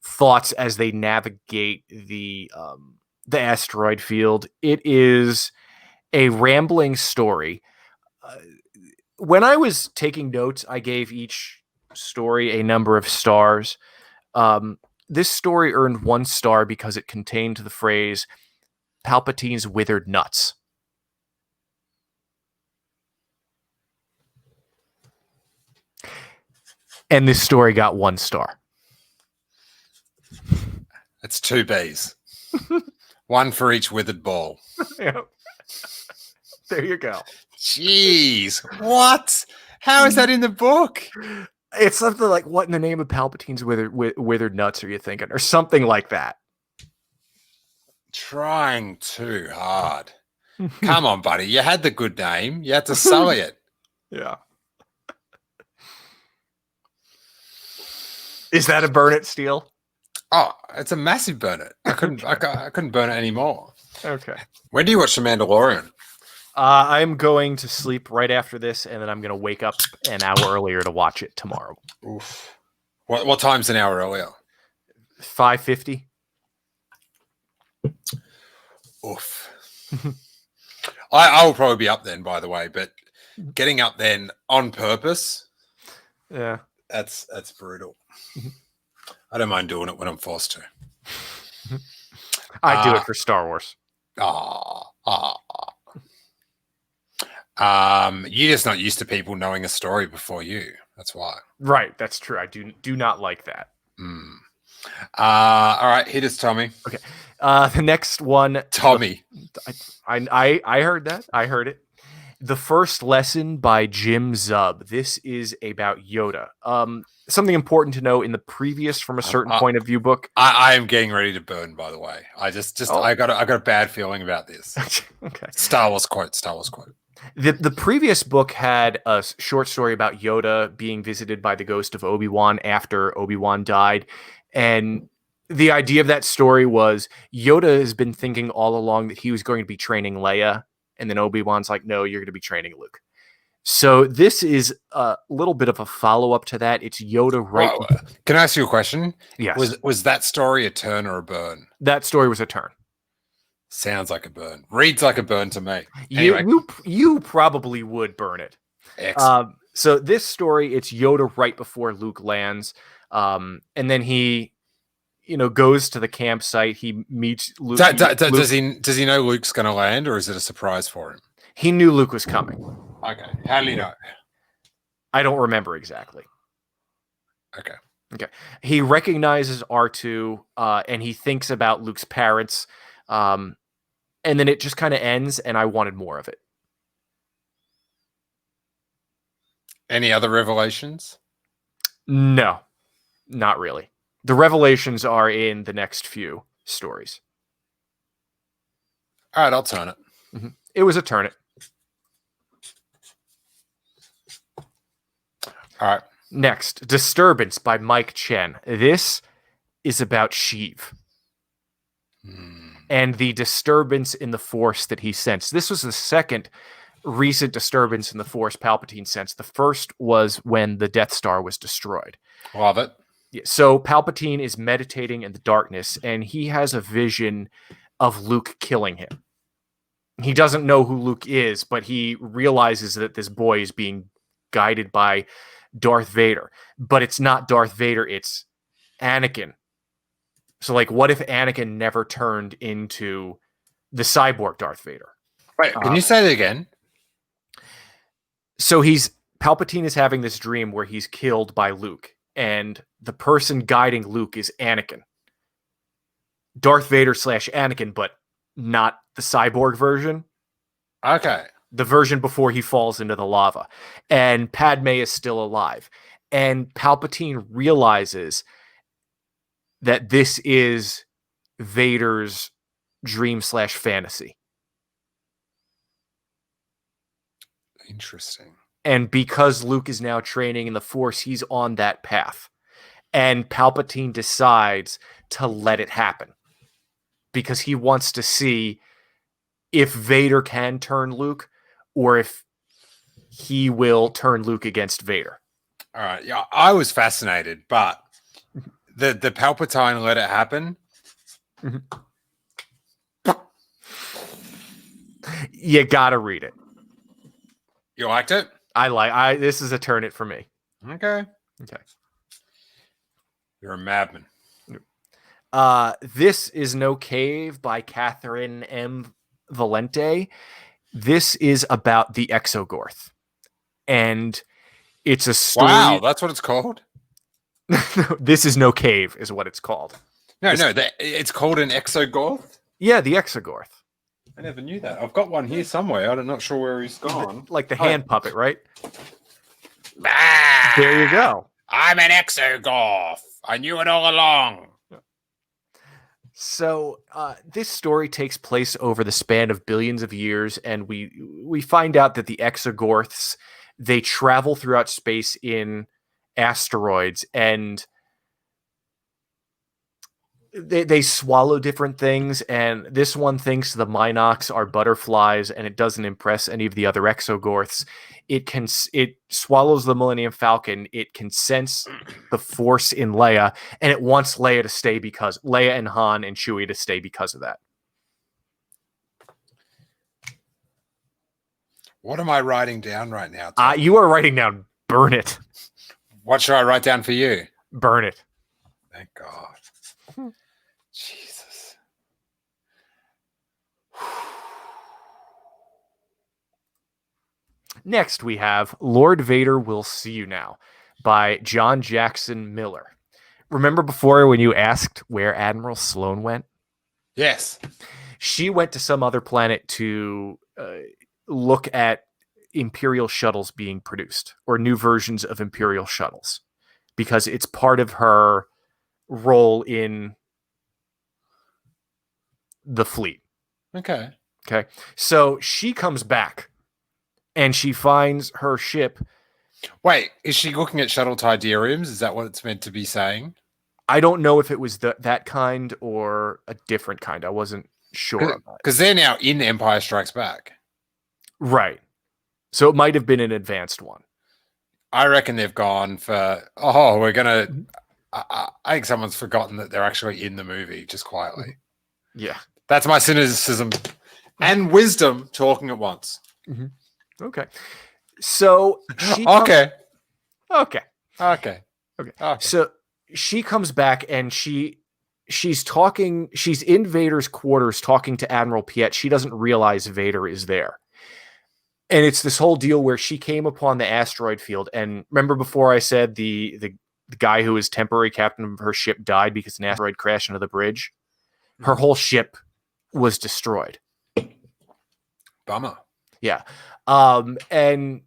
thoughts as they navigate the asteroid field. It is a rambling story. When I was taking notes, I gave each story a number of stars. This story earned 1 star because it contained the phrase Palpatine's withered nuts. And this story got 1 star. It's 2 Bs. 1 for each withered ball. Yep. There you go. Jeez. What? How is that in the book? It's something like, what in the name of Palpatine's withered nuts are you thinking? Or something like that. Trying too hard. Come on, buddy. You had the good name. You had to sully it. Yeah. Is that a burn it, Steele? Oh, it's a massive burn it. I couldn't burn it anymore. Okay. When do you watch The Mandalorian? I'm going to sleep right after this, and then I'm going to wake up an hour earlier to watch it tomorrow. Oof. What time's an hour earlier? 5:50. Oof. I will probably be up then, by the way, but getting up then on purpose, Yeah. that's brutal. I don't mind doing it when I'm forced to. I do it for Star Wars. You're just not used to people knowing a story before you. That's why. Right, that's true. I do not like that. All right, hit us, Tommy. Okay. The next one, Tommy. I heard that. I heard it. The First Lesson by Jim Zub. This is about Yoda. Something important to know in the previous From a Certain Point of View book. I am getting ready to burn, by the way. I got a bad feeling about this. Okay. Star Wars quote. The previous book had a short story about Yoda being visited by the ghost of Obi-Wan after Obi-Wan died. And the idea of that story was Yoda has been thinking all along that he was going to be training Leia. And then Obi-Wan's like, no, you're going to be training Luke. So this is a little bit of a follow-up to that. It's Yoda right. Can I ask you a question? Yes. Was that story a turn or a burn? That story was a turn. Sounds like a burn. Reads like a burn to me. Anyway. You probably would burn it. Excellent. So this story, it's Yoda right before Luke lands. And then he, goes to the campsite. He meets Luke. Does he know Luke's going to land, or is it a surprise for him? He knew Luke was coming. Okay. How did he know? I don't remember exactly. Okay. He recognizes R2, and he thinks about Luke's parents. And then it just kind of ends, and I wanted more of it. Any other revelations? No, not really. The revelations are in the next few stories. All right, I'll turn it. Mm-hmm. It was a turn it. All right. Next, Disturbance by Mike Chen. This is about Sheev. And the disturbance in the Force that he sensed. This was the second recent disturbance in the Force Palpatine sensed. The first was when the Death Star was destroyed. Love it. Yeah, so Palpatine is meditating in the darkness, and he has a vision of Luke killing him. He doesn't know who Luke is, but he realizes that this boy is being guided by Darth Vader. But it's not Darth Vader, it's Anakin. So, what if Anakin never turned into the cyborg Darth Vader? Wait, can you say that again? So Palpatine is having this dream where he's killed by Luke, and the person guiding Luke is Anakin. Darth Vader / Anakin, but not the cyborg version. Okay. The version before he falls into the lava. And Padme is still alive. And Palpatine realizes that this is Vader's dream / fantasy. Interesting. And because Luke is now training in the Force, he's on that path. And Palpatine decides to let it happen because he wants to see if Vader can turn Luke or if he will turn Luke against Vader. All right. Yeah, I was fascinated, but the Palpatine let it happen. You gotta read it. You liked it? This is a turn it for me. Okay. Okay. You're a madman. This is No Cave by Catherine M. Valente. This is about the Exogorth. And it's a story. Wow, that's what it's called? This is No Cave is what it's called. No, it's called an Exogorth? Yeah, the Exogorth. I never knew that. I've got one here somewhere. I'm not sure where he's gone. Like the hand puppet, right? Ah, There you go. I'm an Exogorth. I knew it all along. So this story takes place over the span of billions of years, and we find out that the Exogorths, they travel throughout space in asteroids, and they swallow different things, and this one thinks the Minox are butterflies, and it doesn't impress any of the other Exogorths. It swallows the Millennium Falcon. It can sense the Force in Leia, and it wants Leia to stay because Leia and Han and Chewie to stay because of that. What am I writing down right now? You are writing down burn it. What should I write down for you? Burn it. Thank God. Jesus. Next, we have Lord Vader Will See You Now by John Jackson Miller. Remember before when you asked where Admiral Sloane went? Yes. She went to some other planet to look at Imperial shuttles being produced, or new versions of Imperial shuttles, because it's part of her role in the fleet. Okay. So she comes back and she finds her ship. Wait, is she looking at shuttle Tidariums? Is that what it's meant to be saying? I don't know if it was that kind or a different kind. I wasn't sure. Because they're now in Empire Strikes Back. Right. So it might have been an advanced one. I reckon they've gone for, we're going to... I think someone's forgotten that they're actually in the movie, just quietly. Yeah. That's my cynicism and wisdom talking at once. Mm-hmm. Okay. So she Okay. So she comes back and she's talking. She's in Vader's quarters talking to Admiral Piet. She doesn't realize Vader is there. And it's this whole deal where she came upon the asteroid field. And remember before I said the guy who was temporary captain of her ship died because an asteroid crashed into the bridge? Her whole ship was destroyed. Bummer. Yeah. And I'm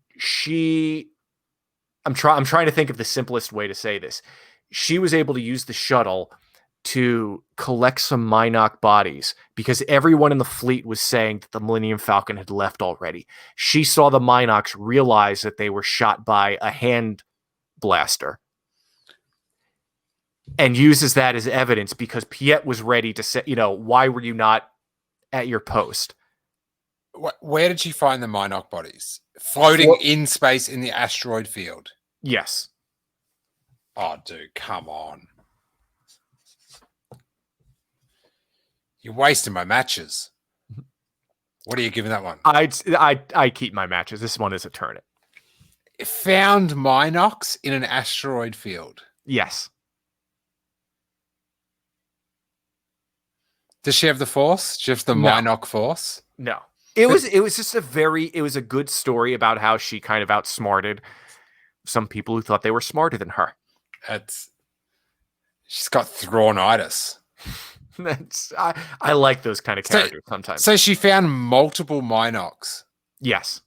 trying to think of the simplest way to say this. She was able to use the shuttle to collect some Minoc bodies because everyone in the fleet was saying that the Millennium Falcon had left already. She saw the Minocs realize that they were shot by a hand blaster and uses that as evidence because Piet was ready to say, why were you not at your post? Where did she find the Minoc bodies? Floating in space in the asteroid field? Yes. Oh, dude, come on. You're wasting my matches. What are you giving that one? I keep my matches. This one is a turnip. Found Minox in an asteroid field. Yes. Does she have the Force? Does she have the Minoc Force? No. It was just it was a good story about how she kind of outsmarted some people who thought they were smarter than her. She's got Thrawnitis. I like those kind of characters sometimes. So she found multiple Minocs. Yes.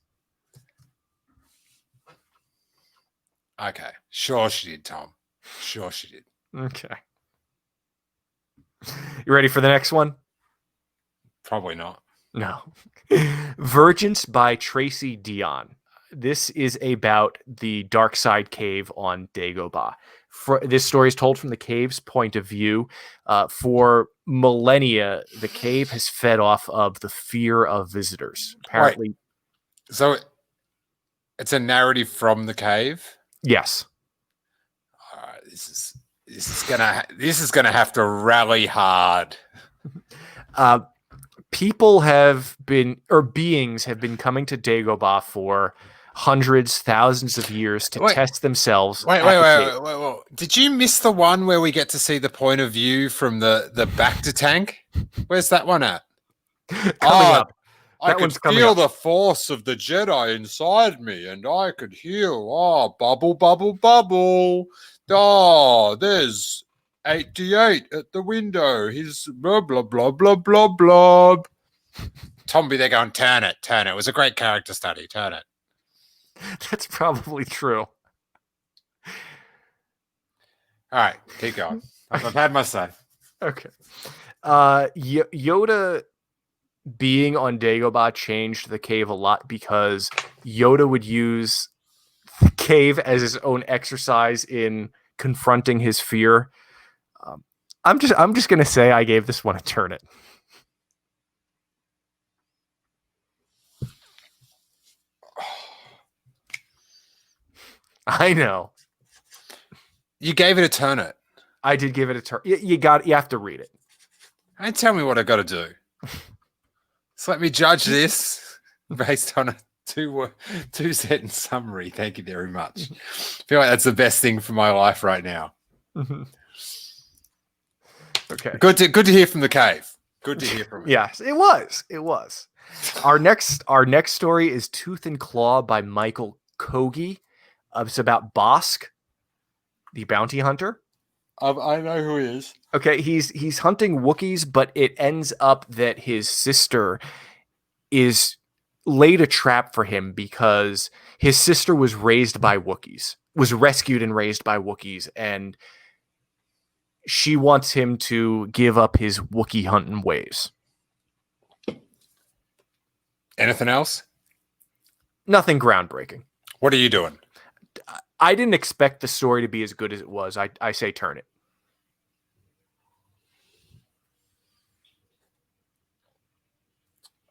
Okay. Sure she did, Tom. Sure she did. Okay. You ready for the next one? Probably not. No. Virgins by Tracy Dion. This is about the Dark Side Cave on Dagobah. This story is told from the cave's point of view. For millennia, the cave has fed off of the fear of visitors. Apparently, so it's a narrative from the cave. Yes. All right, this is gonna have to rally hard. Beings have been coming to Dagobah for hundreds, thousands of years to test themselves. Wait. Did you miss the one where we get to see the point of view from the Bacta tank? Where's that one at? Coming up. I could feel the force of the Jedi inside me, and I could heal. Oh, bubble, bubble, bubble. Oh, there's 88 at the window. He's blah, blah, blah, blah, blah, blah. Tomby, they're going, turn it. It was a great character study. Turn it. That's probably true. All right, keep going. I've had my say. Okay. Yoda being on Dagobah changed the cave a lot because Yoda would use the cave as his own exercise in confronting his fear. I'm just gonna say I gave this one a turn it. I know. You gave it a turn it. I did give it a turn. You have to read it. And tell me what I got to do. So let me judge this based on a two sentence summary. Thank you very much. I feel like that's the best thing for my life right now. Okay. Good to hear from the cave. Good to hear from it. Yes, it was. Our next story is Tooth and Claw by Michael Kogi. It's about Bosk, the bounty hunter. I know who he is. Okay, he's hunting Wookiees, but it ends up that his sister is laid a trap for him because his sister was raised by Wookiees, was rescued and raised by Wookiees, and she wants him to give up his Wookiee hunting ways. Anything else? Nothing groundbreaking. What are you doing? I didn't expect the story to be as good as it was. I say turn it.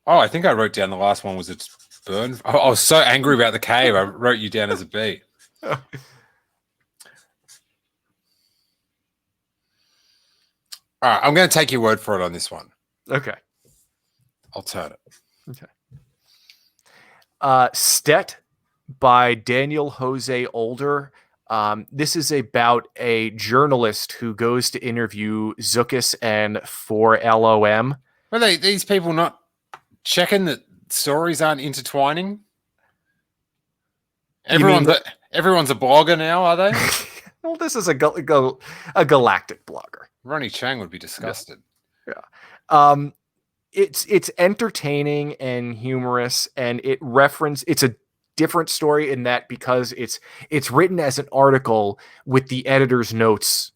Oh, I think I wrote down the last one was it's burn. I was so angry about the cave. I wrote you down as a B. All right, I'm going to take your word for it on this one. Okay. I'll turn it. Okay. Stet by Daniel Jose Older. This is about a journalist who goes to interview Zuckuss and 4LOM. Are these people not checking that stories aren't intertwining? Everyone's a blogger now, are they? Well, this is a galactic blogger. Ronnie Chang would be disgusted. Yeah. It's entertaining and humorous, and it's a different story in that because it's written as an article with the editor's notes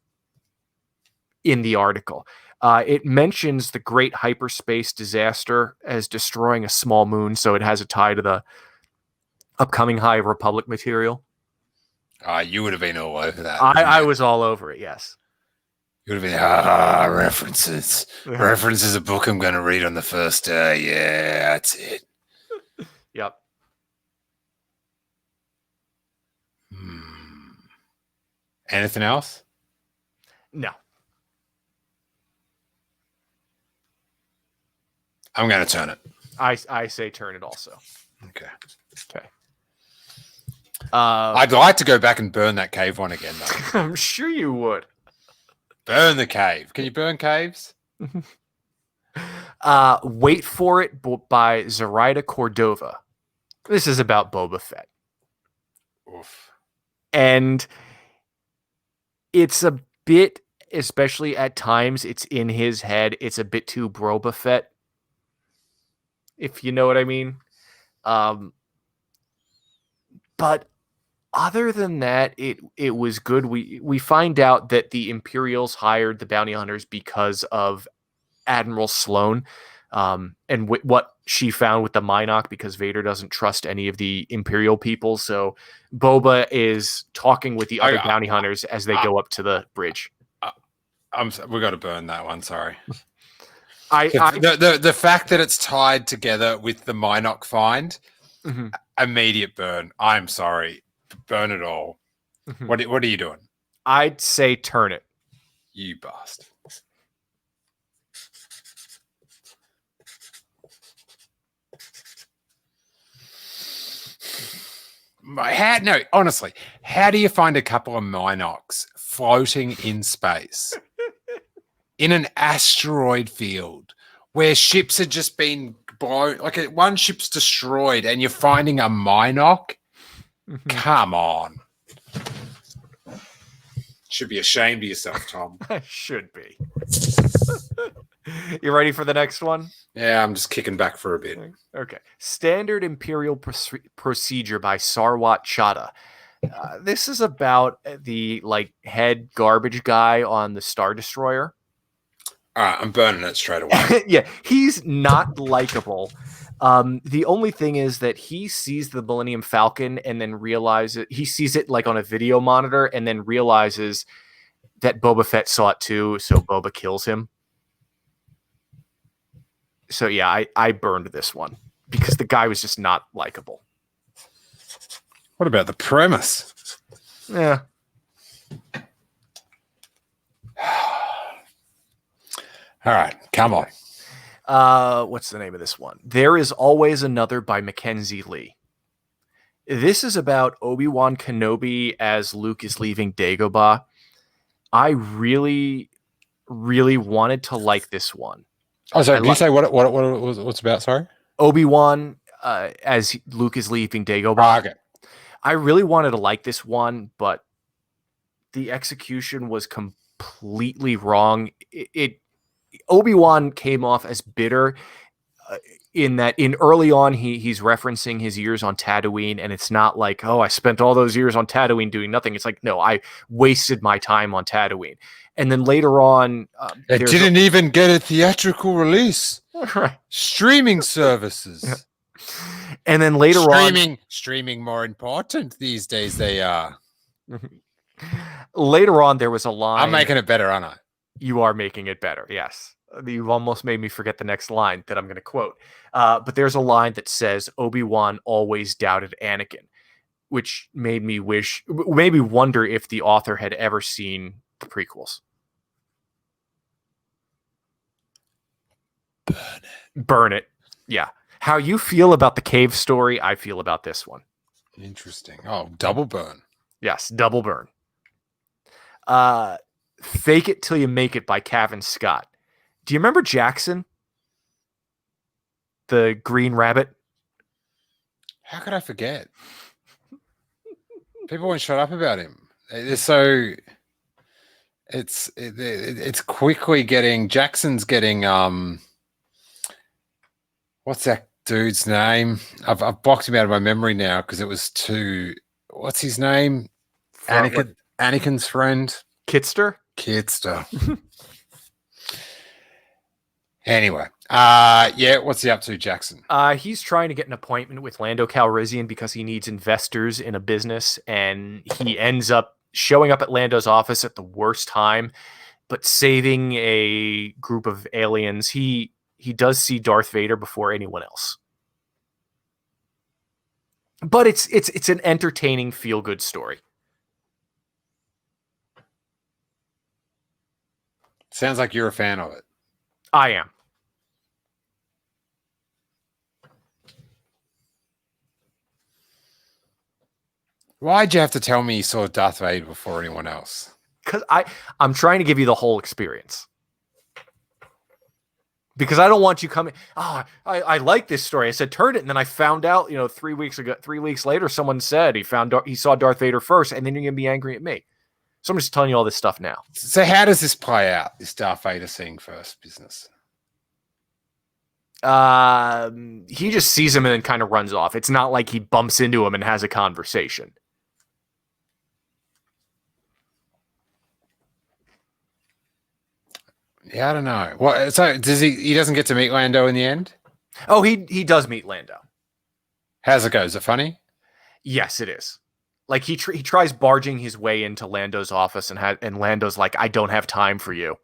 in the article. It mentions the great hyperspace disaster as destroying a small moon, so it has a tie to the upcoming High Republic material. You would have been all over that. I was all over it, yes. You would have been, references. References a book I'm going to read on the first day. Yeah, that's it. Yep. Anything else? No. I'm going to turn it. I say turn it also. Okay. I'd like to go back and burn that cave one again, though. I'm sure you would. Burn the cave. Can you burn caves? Wait for It by Zoraida Cordova. This is about Boba Fett. Oof. And it's a bit, especially at times, it's in his head, it's a bit too Boba Fett, if you know what I mean. But other than that, it was good. We find out that the Imperials hired the bounty hunters because of Admiral Sloane, and what she found with the Minoc, because Vader doesn't trust any of the Imperial people. So Boba is talking with the other bounty hunters as they go up to the bridge. We got to burn that one. Sorry. The the fact that it's tied together with the Minoc find, immediate burn. I'm sorry, burn it all. What are you doing? I'd say turn it. You bastard. Honestly, how do you find a couple of Minocs floating in space in an asteroid field where ships had just been blown? Like one ship's destroyed and you're finding a Minoc? Come on. Should be ashamed of yourself, Tom. I should be. You ready for the next one? Yeah, I'm just kicking back for a bit. Okay. Standard Imperial Procedure by Sarwat Chadha. This is about the head garbage guy on the Star Destroyer. All right, I'm burning it straight away. Yeah, he's not likable. The only thing is that he sees the Millennium Falcon and then realizes he sees it on a video monitor and then realizes that Boba Fett saw it too, so Boba kills him. So yeah, I burned this one because the guy was just not likable. What about the premise? Yeah. All right, come on. What's the name of this one? There Is Always Another by Mackenzie Lee. This is about Obi-Wan Kenobi as Luke is leaving Dagobah. I really, really wanted to like this one. Oh, sorry. Did you say what's about? Sorry, Obi-Wan as Luke is leaving Dagobah. Okay. I really wanted to like this one, but the execution was completely wrong. Obi-Wan came off as bitter in that early on he's referencing his years on Tatooine, and it's not like, oh, I spent all those years on Tatooine doing nothing. It's like, no, I wasted my time on Tatooine. And then later on, it didn't even get a theatrical release. Right. Streaming services. Yeah. And then later streaming more important these days. They are. Later on, there was a line. I'm making it better, aren't I? You are making it better. Yes. You've almost made me forget the next line that I'm going to quote. But there's a line that says, Obi-Wan always doubted Anakin, which made me wonder if the author had ever seen the prequels. Burn it. Yeah. How you feel about the cave story, I feel about this one. Interesting. Oh, double burn. Yes, double burn. Fake It Till You Make It by Cavan Scott. Do you remember Jackson? The green rabbit? How could I forget? People won't shut up about him. It's quickly getting, Jackson's getting, what's that dude's name? I've blocked him out of my memory now because it was what's his name? Anakin's friend. Kitster. Anyway, what's he up to, Jackson? He's trying to get an appointment with Lando Calrissian because he needs investors in a business, and he ends up showing up at Lando's office at the worst time, but saving a group of aliens. He does see Darth Vader before anyone else. But it's an entertaining, feel-good story. Sounds like you're a fan of it. I am. Why'd you have to tell me you saw Darth Vader before anyone else? Because I'm trying to give you the whole experience. Because I don't want you coming, I like this story. I said, turn it. And then I found out, 3 weeks later, someone said he saw Darth Vader first, and then you're going to be angry at me. So I'm just telling you all this stuff now. So how does this play out, this Darth Vader seeing first business? He just sees him and then kind of runs off. It's not like he bumps into him and has a conversation. Yeah, I don't know. What? So does he? He doesn't get to meet Lando in the end. Oh, he does meet Lando. How's it go? Is it funny? Yes, it is. Like he tries barging his way into Lando's office, and Lando's like, "I don't have time for you."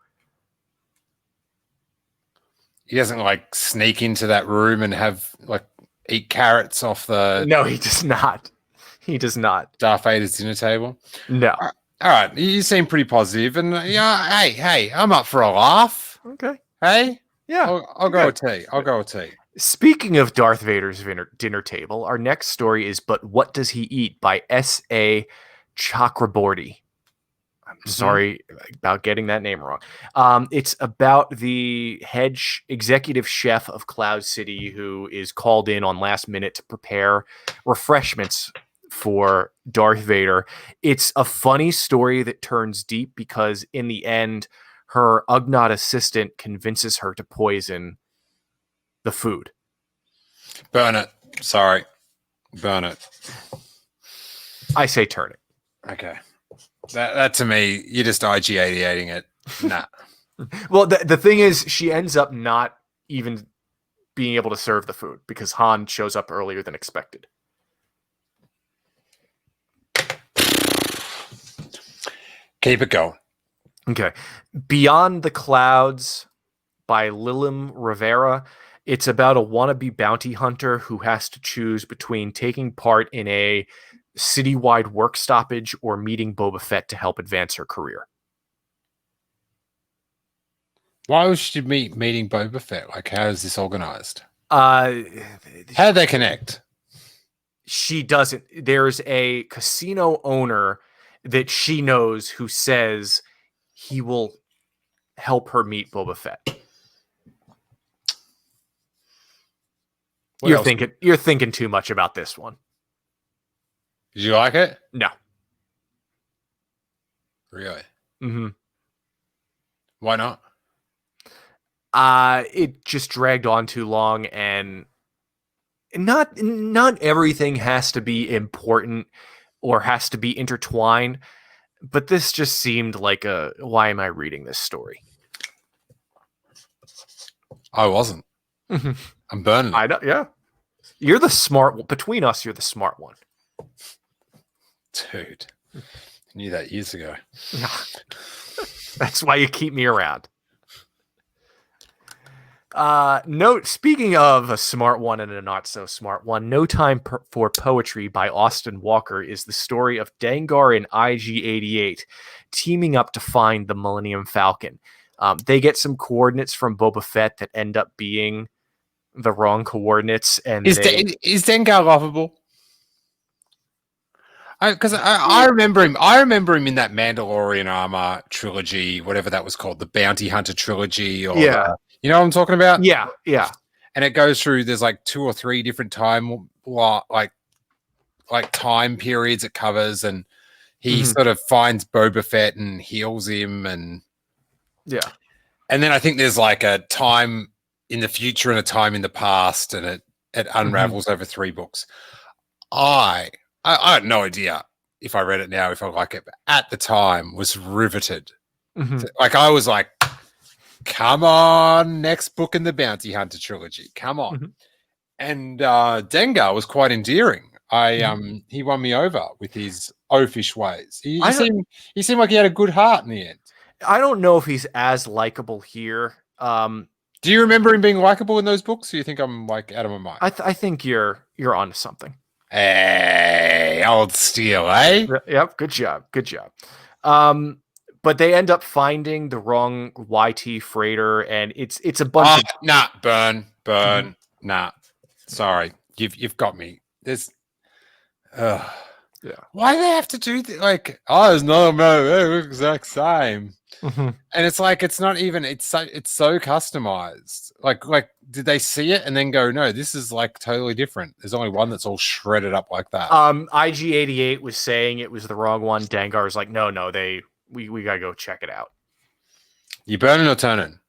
He doesn't like sneak into that room and have like eat carrots off the No, he does not. He does not. Darth Vader's dinner table. No. All right, you seem pretty positive, and yeah, hey, I'm up for a laugh. Okay. Hey, Yeah. I'll go with tea. I'll go with tea. Speaking of Darth Vader's dinner table, our next story is "But What Does He Eat" by S.A. Chakraborty. I'm sorry about getting that name wrong. It's about the executive chef of Cloud City who is called in on last minute to prepare refreshments for Darth Vader. It's a funny story that turns deep because in the end, her Ugnaught assistant convinces her to poison the food. Burn it. Sorry. Burn it. I say turn it. Okay. That to me, you're just IG-88ing it. Nah. Well, the thing is, she ends up not even being able to serve the food because Han shows up earlier than expected. Keep it going. Okay. Beyond the Clouds by Lilim Rivera. It's about a wannabe bounty hunter who has to choose between taking part in a citywide work stoppage or meeting Boba Fett to help advance her career. Why was she meeting Boba Fett? Like, how is this organized? How do they connect? She doesn't. There's a casino owner that she knows who says he will help her meet Boba Fett. You're thinking too much about this one. Did you like it? No. Really? Mm-hmm. Why not? It just dragged on too long, and not everything has to be important or has to be intertwined, but this just seemed like why am I reading this story? I wasn't. I'm burning it. I know, yeah. You're the smart one. Between us, you're the smart one. Dude, I knew that years ago. That's why you keep me around. Speaking of a smart one and a not so smart one, No Time for Poetry by Austin Walker is the story of Dengar and IG-88 teaming up to find the Millennium Falcon. They get some coordinates from Boba Fett that end up being the wrong coordinates. And is Dengar lovable? Because I remember him. I remember him in that Mandalorian armor trilogy, whatever that was called, the Bounty Hunter trilogy, or you know what I'm talking about? Yeah. And it goes through. There's like 2 or 3 different time time periods it covers, and he sort of finds Boba Fett and heals him, and and then I think there's like a time in the future and a time in the past, and it unravels over 3 books. I had no idea if I read it now, if I like it, but at the time was riveted. Like I was like, come on, next book in the Bounty Hunter trilogy. Come on. And Dengar was quite endearing. He won me over with his oafish ways. He seemed like he had a good heart in the end. I don't know if he's as likable here. Do you remember him being likable in those books? Or you think I'm like out of my mind? I think you're onto something. Hey, old Steele, eh? Yep, good job. But they end up finding the wrong YT freighter, and it's a bunch of burn. Nah. Sorry. You've got me. There's why do they have to do like there's no exact same. And it's like it's not even it's so customized. Like did they see it and then go, no, this is like totally different? There's only one that's all shredded up like that. IG-88 was saying it was the wrong one. Dengar's like, no, we gotta go check it out. You burning or turning?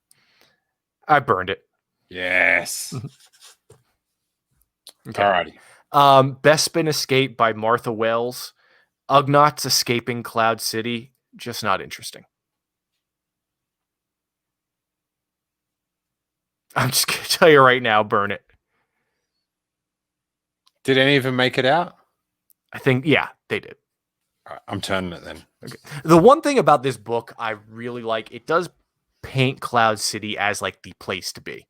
I burned it. Yes. Okay. Alrighty. Bespin Escape by Martha Wells. Ugnaughts escaping Cloud City. Just not interesting. I'm just gonna tell you right now, burn it. Did any of them make it out? I think, yeah, they did. All right, I'm turning it then. Okay. The one thing about this book I really like, it does paint Cloud City as like the place to be.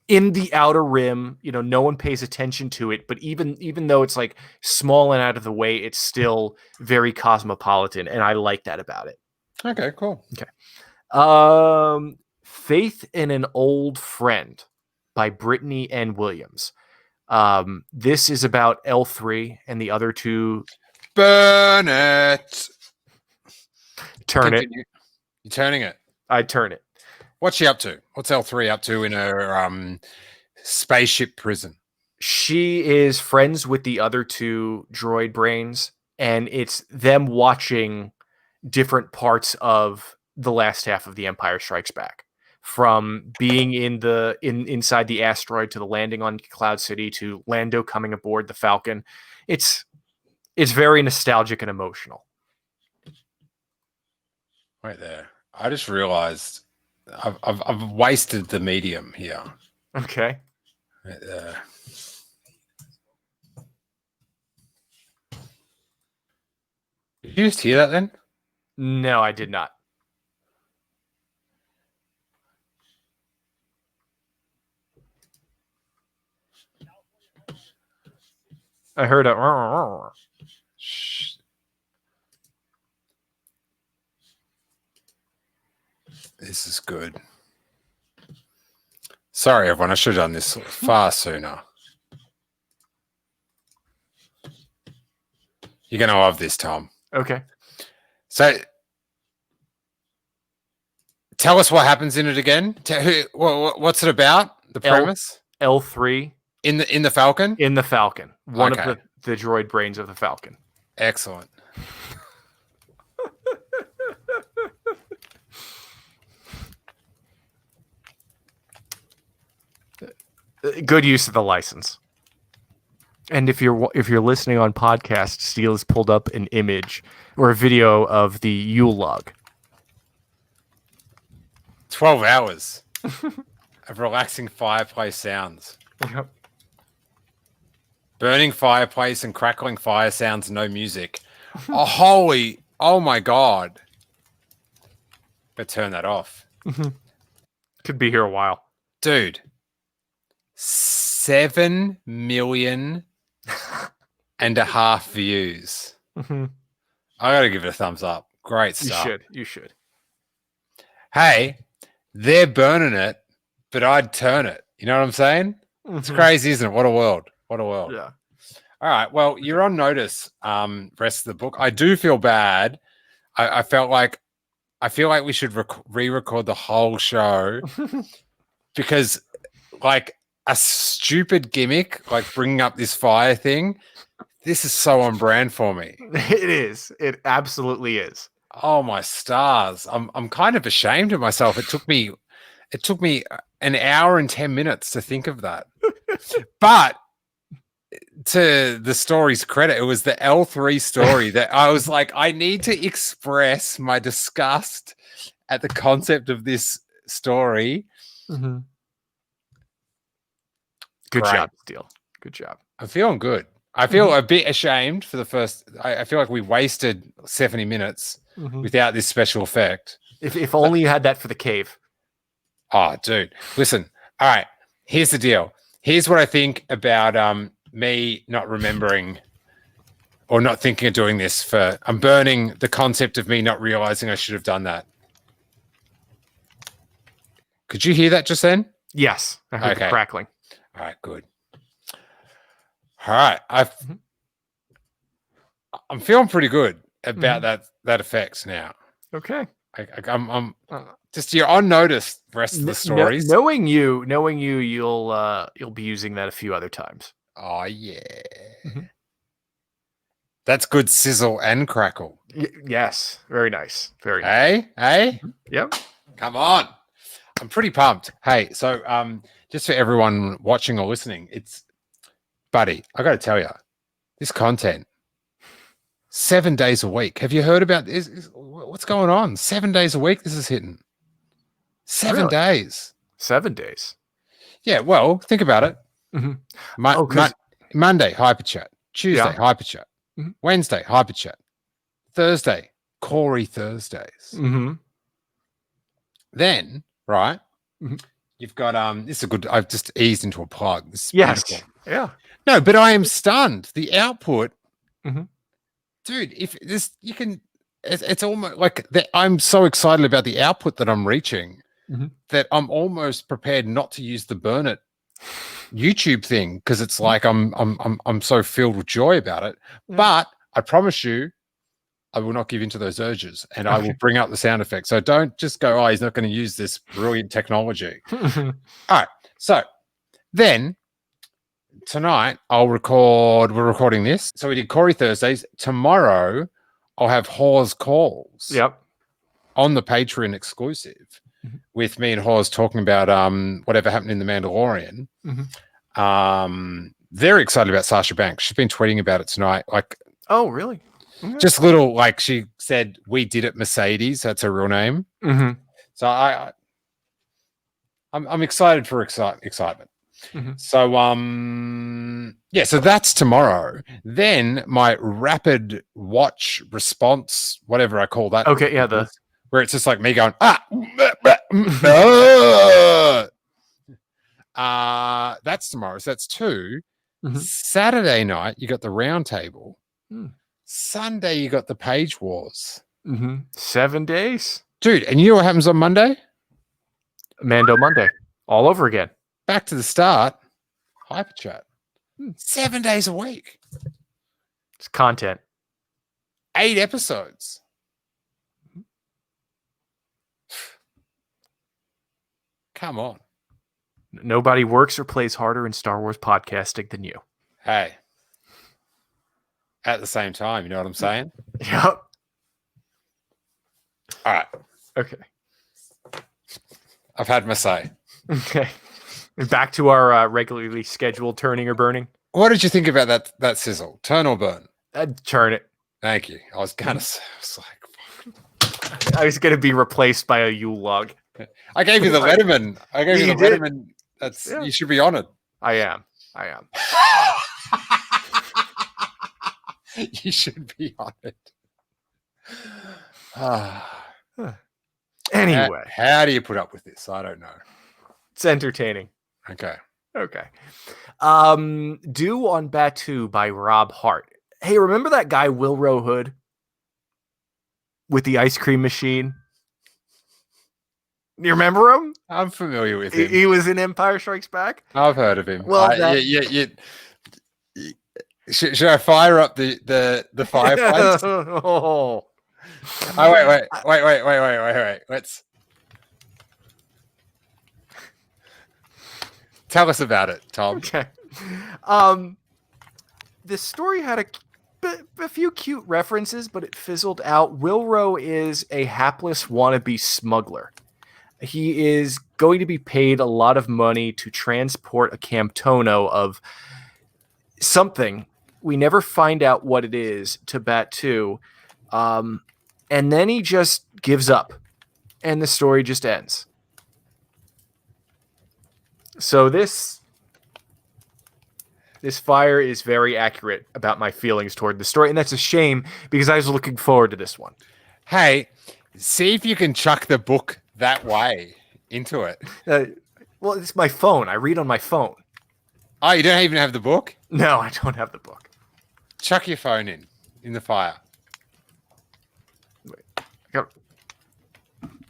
In the Outer Rim, no one pays attention to it, but even though it's like small and out of the way, it's still very cosmopolitan, and I like that about it. Okay, cool. Okay. Faith in an Old Friend by Brittany N. Williams. This is about L3 and the other two. Burn it. Turn it. You're turning it. I turn it. What's she up to? What's L3 up to in her spaceship prison? She is friends with the other two droid brains, and it's them watching different parts of the last half of The Empire Strikes Back, from being inside the asteroid to the landing on Cloud City to Lando coming aboard the Falcon. It's very nostalgic and emotional. Right there. I just realized I've wasted the medium here. Okay. Right there. Did you just hear that then? No, I did not. I heard a. Shh. This is good. Sorry, everyone. I should have done this far sooner. You're going to love this, Tom. Okay. So, tell us what happens in it again. What's it about? The premise? L3 in the Falcon. In the Falcon, one of the droid brains of the Falcon. Excellent. Good use of the license. And if you're listening on podcast, Steele has pulled up an image or a video of the Yule log. 12 hours of relaxing fireplace sounds. Yep. Burning fireplace and crackling fire sounds, no music. Oh my God. But turn that off. Could be here a while. Dude. 7 million and a half views. I gotta give it a thumbs up. Great stuff. You should. Hey, they're burning it, but I'd turn it. You know what I'm saying? It's crazy, isn't it? What a world. Yeah. All right. Well, you're on notice. Rest of the book. I do feel bad. I feel like we should re-record the whole show because, like, a stupid gimmick, like bringing up this fire thing, this is so on brand for me. It is. It absolutely is. Oh my stars! I'm kind of ashamed of myself. It took me an hour and 10 minutes to think of that, but to the story's credit, it was the L3 story that I was like, I need to express my disgust at the concept of this story. Mm-hmm. Good job, Steele. Good job. I'm feeling good. I feel a bit ashamed for the first. I feel like we wasted 70 minutes without this special effect. If only you had that for the cave. Oh, dude. Listen. All right. Here's the deal. Here's what I think about me not remembering or not thinking of doing this for. I'm burning the concept of me not realizing I should have done that. Could you hear that just then? Yes. I heard the crackling. All right, good. All right, I'm feeling pretty good about that effects now. Okay, I'm just you're on notice. The rest of the stories. Knowing you, you'll be using that a few other times. Oh yeah, that's good sizzle and crackle. Yes, very nice. Very nice. Hey. Yep. Come on, I'm pretty pumped. Hey, so just for everyone watching or listening, buddy, I got to tell you, this content, 7 days a week. Have you heard about this? What's going on? 7 days a week, this is hitting. 7 days. 7 days. Yeah, well, think about it. Mhm. Monday, hyperchat. Tuesday, Yeah. hyperchat. Mhm. Wednesday, hyperchat. Thursday, Corey Thursdays. Mhm. Then, right, Mhm. you've got this is a good. I've just eased into a plug. This is Yes. beautiful. Yeah. No, but I am stunned. The output, Mhm. dude. If this, you can. It's almost like that. I'm so excited about the output that I'm reaching Mhm. that I'm almost prepared not to use the Burn It YouTube thing because it's like I'm so filled with joy about it. Yeah. But I promise you, I will not give in to those urges, and I will Okay. bring up the sound effects. So don't just go, oh, he's not going to use this brilliant technology. All right. So then tonight we're recording this. So we did Corey Thursdays. Tomorrow I'll have Hawes calls Yep. on the Patreon exclusive Mhm. with me and Hawes talking about whatever happened in The Mandalorian. Mhm. Very excited about Sasha Banks. She's been tweeting about it tonight. Like, Oh, really? Okay. just little, like she said, we did it Mercedes. That's her real name. Mhm. So I'm excited for excitement. Mhm. So yeah, so that's tomorrow. Then my rapid watch response, whatever I call that. Okay, yeah, where it's just like me going, that's tomorrow. So that's 2. Mhm. Saturday night, you got the round table. Mm. Sunday, you got the Page Wars. Mhm. 7 days. Dude, and you know what happens on Monday? Mando Monday. All over again. Back to the start. Hyperchat. Hmm. 7 days a week. It's content. 8 episodes. Come on. Nobody works or plays harder in Star Wars podcasting than you. Hey. At the same time, you know what I'm saying? Yep. All right. Okay. I've had my say. Okay. Back to our regularly scheduled turning or burning. What did you think about that sizzle? Turn or burn? Turn it. Thank you. I was gonna I was going to be replaced by a Yule log. I gave you the Letterman. I gave you the did. Letterman. That's You should be honored. I am. You should be honored. Anyway. How do you put up with this? I don't know. It's entertaining. Okay. Due on Batu by Rob Hart. Hey, remember that guy Wilro Hood with the ice cream machine? You remember him? I'm familiar with him. He was in Empire Strikes Back. I've heard of him. Well, should I fire up the fireplace? Oh, wait. Let's tell us about it, Tom. Okay. This story had a few cute references, but it fizzled out. Wilro is a hapless wannabe smuggler. He is going to be paid a lot of money to transport a Camptono of something. We never find out what it is to Batu. And then he just gives up. And the story just ends. So this fire is very accurate about my feelings toward the story. And that's a shame because I was looking forward to this one. Hey, see if you can chuck the book that way into it. Well, it's my phone. I read on my phone. Oh, you don't even have the book? No, I don't have the book. Chuck your phone in the fire. Wait.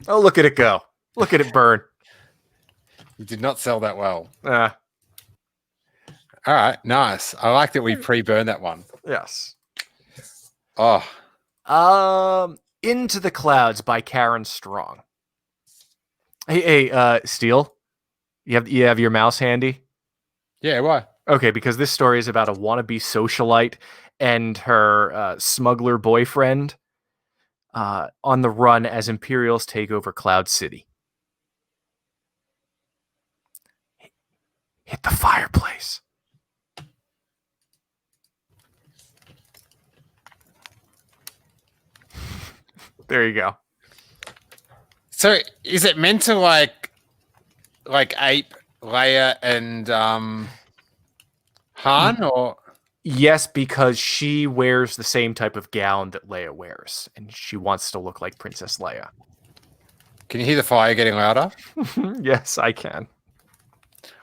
Oh, look at it go. Look at it burn. You did not sell that well. All right, nice. I like that we pre-burned that one. Yes. Oh. Into the Clouds by Karen Strong. Hey, Steele, you have your mouse handy? Yeah, why? Okay, because this story is about a wannabe socialite and her smuggler boyfriend on the run as Imperials take over Cloud City. Hit the fireplace. There you go. So is it meant to like ape Leia and Han, or Yes, because she wears the same type of gown that Leia wears, and she wants to look like Princess Leia. can you hear the fire getting louder? Yes, I can.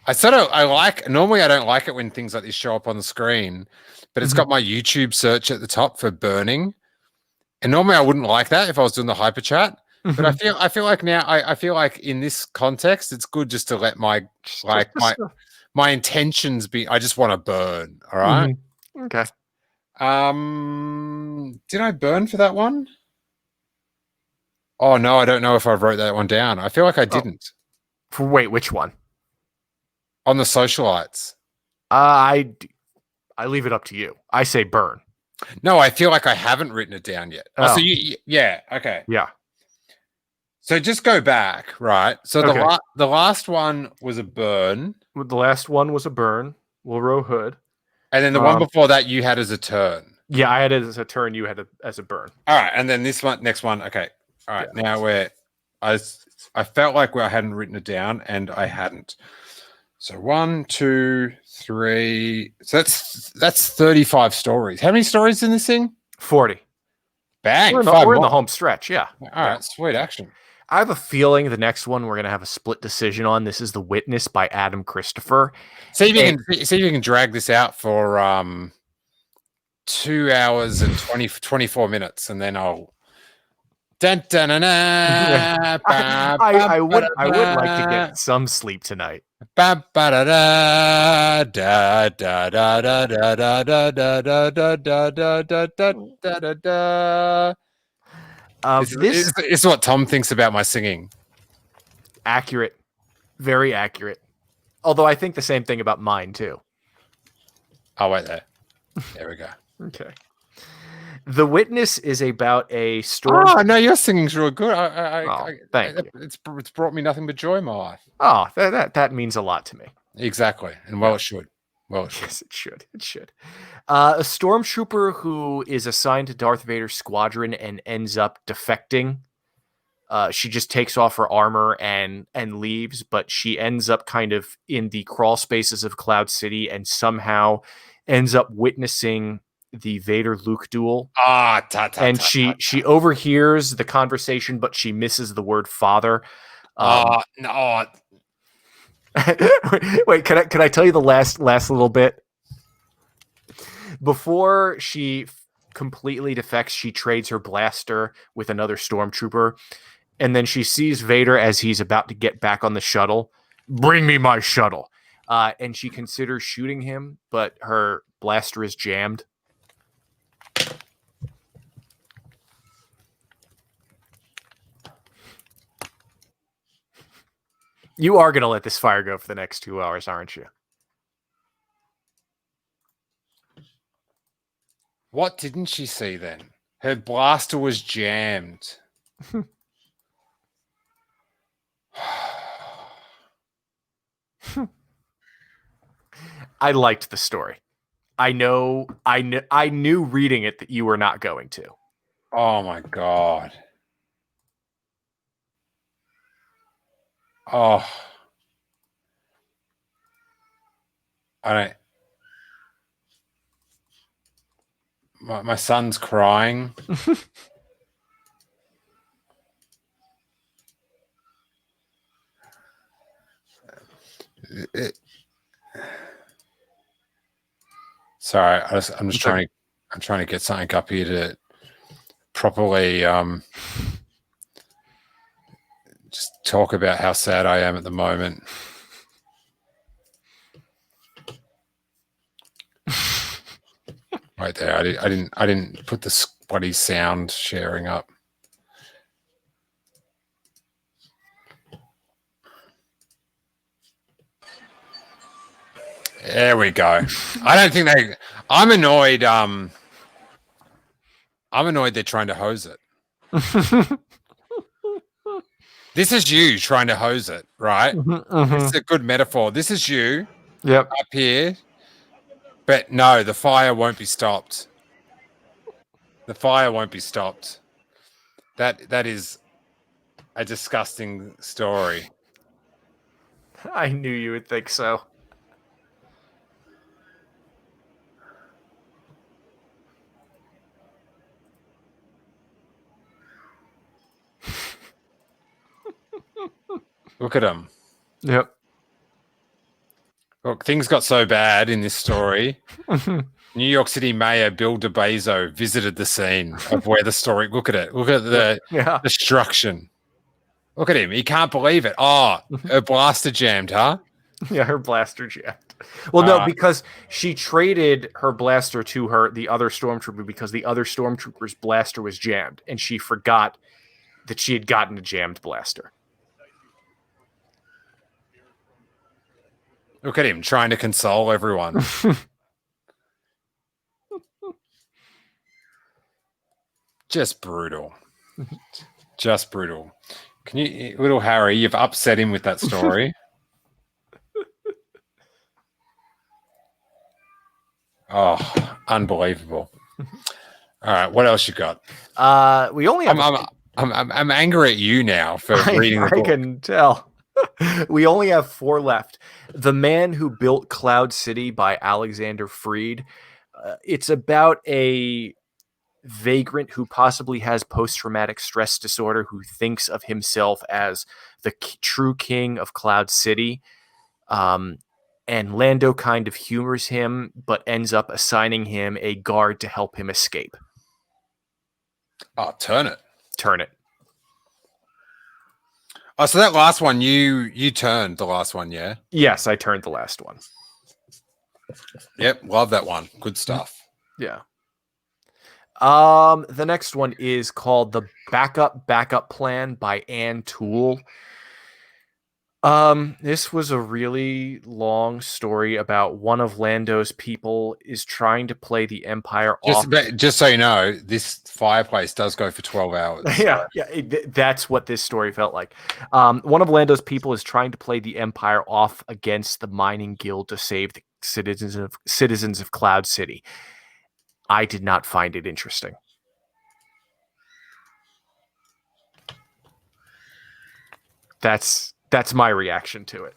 Normally I don't like it when things like this show up on the screen, but it's got my YouTube search at the top for burning. And normally I wouldn't like that if I was doing the hyper chat. But I feel like now I feel like in this context, it's good just to let my intentions be. I just want to burn. All right. Okay. Did I burn for that one? Oh no, I don't know if I wrote that one down. I feel like I didn't. Wait, which one? On the socialites. I leave it up to you. I say burn. No, I feel like I haven't written it down yet. Oh, so yeah, okay. Yeah. So just go back, right? So the last one was a burn. The last one was a burn. Wilro Hood. And then the one before that you had as a turn. Yeah, I had it as a turn. You had it as a burn. All right, and then next one. Okay, all right. Yeah. Now I felt like I hadn't written it down, and I hadn't. So 1, 2, 3. So that's 35 stories. How many stories in this thing? 40. Bang! We're in the home stretch. Yeah. All right, sweet action. I have a feeling the next one we're gonna have a split decision on. This is The Witness by Adam Christopher. See if you can drag this out for 2 hours and 24 minutes, and then I'll. I would like to get some sleep tonight. This is what Tom thinks about my singing. Accurate. Very accurate. Although I think the same thing about mine too. Oh, wait there. There we go. Okay. The Witness is about a storm. Oh, no, your singing's real good. Thank you. It's brought me nothing but joy in my life. Oh, that means a lot to me. Exactly. And it should. Yes, it should. It should. A stormtrooper who is assigned to Darth Vader's squadron and ends up defecting. She just takes off her armor and leaves, but she ends up kind of in the crawl spaces of Cloud City and somehow ends up witnessing the Vader-Luke duel. She overhears the conversation, but she misses the word father. No. Wait, can I tell you the last little bit? Before she completely defects, she trades her blaster with another stormtrooper, and then she sees Vader as he's about to get back on the shuttle. Bring me my shuttle. And she considers shooting him, but her blaster is jammed. You are going to let this fire go for the next 2 hours, aren't you? What didn't she see then? Her blaster was jammed. I liked the story. I knew reading it that you were not going to. Oh my God. Oh. My son's crying. Sorry, I'm just trying to get something up here to properly just talk about how sad I am at the moment. Right there, I didn't put the bloody sound sharing up. There we go. I don't think I'm annoyed. I'm annoyed they're trying to hose it. This is you trying to hose it, right? It's a good metaphor. This is you. Yep. Up here. But no, the fire won't be stopped. The fire won't be stopped. That is a disgusting story. I knew you would think so. Look at him. Yep. Look, things got so bad in this story. New York City Mayor Bill DeBazo visited the scene of where the story. Look at it. Look at the destruction. Look at him. He can't believe it. Oh, her blaster jammed, huh? Yeah, her blaster jammed. Well, no, because she traded her blaster to the other stormtrooper because the other stormtrooper's blaster was jammed, and she forgot that she had gotten a jammed blaster. Look at him trying to console everyone. Just brutal. Just brutal. Can you, little Harry, you've upset him with that story. Oh, unbelievable. All right, what else you got? We only have I'm angry at you now for reading the book. I can tell. We only have 4 left. The Man Who Built Cloud City by Alexander Freed. It's about a vagrant who possibly has post-traumatic stress disorder who thinks of himself as the true king of Cloud City. And Lando kind of humors him, but ends up assigning him a guard to help him escape. Oh, turn it. Turn it. Oh, so that last one, you turned the last one, yeah? Yes, I turned the last one. Yep, love that one. Good stuff. Yeah. The next one is called The Backup Plan by Ann Toole. This was a really long story about one of Lando's people is trying to play the Empire off. Just so you know, this fireplace does go for 12 hours. Yeah, that's what this story felt like. One of Lando's people is trying to play the Empire off against the mining guild to save the citizens of Cloud City. I did not find it interesting. That's my reaction to it.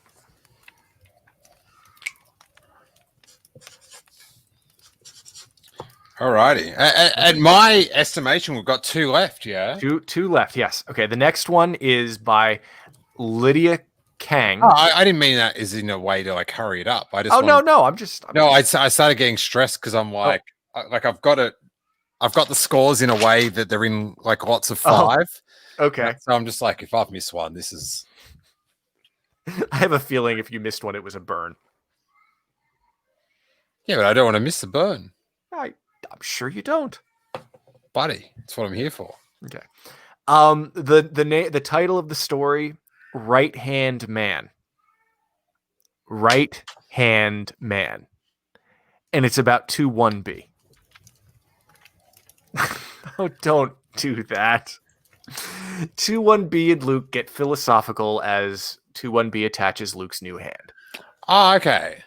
Alrighty. At my estimation, we've got 2 left, yeah? Two left, yes. Okay, the next one is by Lydia Kang. Oh, I didn't mean that as in a way to like hurry it up. I just I started getting stressed because I'm like, I've got the scores in a way that they're in like lots of 5. Okay. So I'm just like, if I've missed one, this is. I have a feeling if you missed one, it was a burn. Yeah, but I don't want to miss the burn. I'm sure you don't, buddy. That's what I'm here for. Okay. The title of the story: Right Hand Man. Right Hand Man, and it's about 2-1B. Oh, don't do that. 2-1B and Luke get philosophical as 2-1B attaches Luke's new hand. Oh, okay.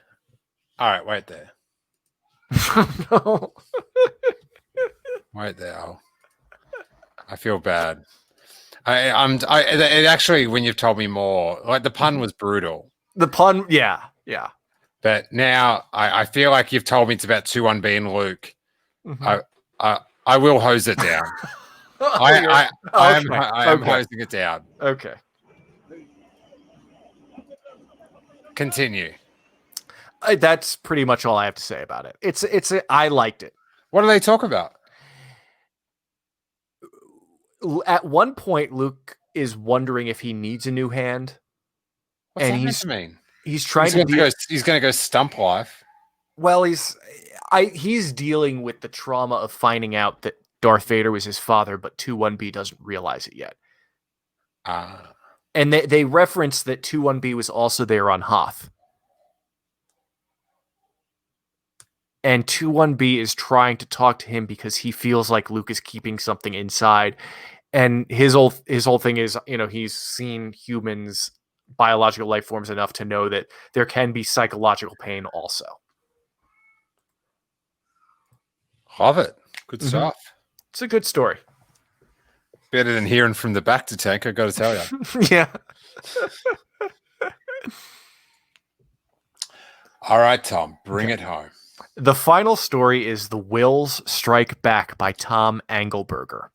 All right, wait there. No. Wait there. I feel bad. It actually, when you've told me more, like the pun was brutal. The pun, yeah. But now I feel like you've told me it's about 2-1B and Luke. Mm-hmm. I will hose it down. I am hosing it down. Okay. Continue. That's pretty much all I have to say about it. I liked it. What do they talk about? At one point, Luke is wondering if he needs a new hand. What's that meant to mean? He's trying he's going to go stump life. Well, he's dealing with the trauma of finding out that Darth Vader was his father, but 2-1B doesn't realize it yet. And they reference that 2-1B was also there on Hoth. And 2-1B is trying to talk to him because he feels like Luke is keeping something inside. And his whole thing is, he's seen humans, biological life forms enough to know that there can be psychological pain also. Love it. Good stuff. It's a good story. Better than hearing from the back to tank, I got to tell you. Yeah. All right, Tom, bring it home. The final story is The Wills Strike Back by Tom Engelberger.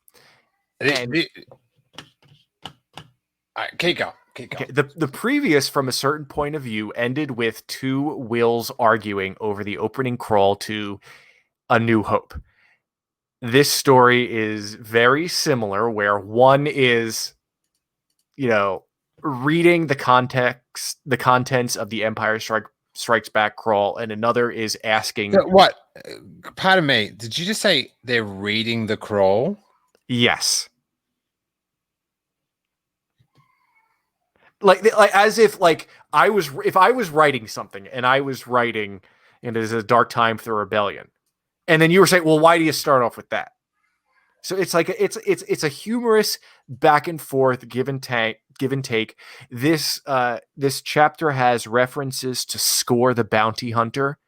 Keep going. Okay, the previous, From a Certain Point of View, ended with two Wills arguing over the opening crawl to A New Hope. This story is very similar, where one is, reading the contents of the Empire Strikes Back crawl, and another is asking. What? Pardon me. Did you just say they're reading the crawl? Yes. Like as if I was writing something and I was writing, it is a dark time for the rebellion, and then you were saying, well, why do you start off with that? So it's like it's a humorous back and forth, give and take. This chapter has references to Score the Bounty Hunter,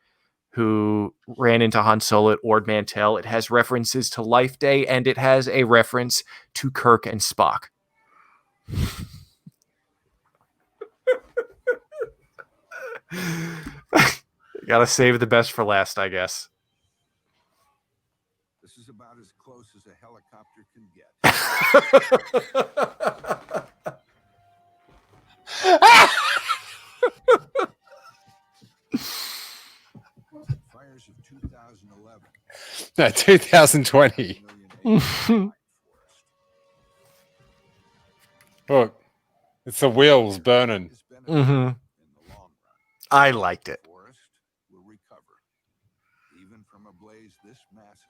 who ran into Han Solo at Ord Mantell. It has references to Life Day, and it has a reference to Kirk and Spock. Gotta save the best for last, I guess. This is about as close as a helicopter can get. Fires of 2011. No, 2020. Look, it's the wheels burning. Mm-hmm. I liked it. Forest will recover, even from a blaze this massive.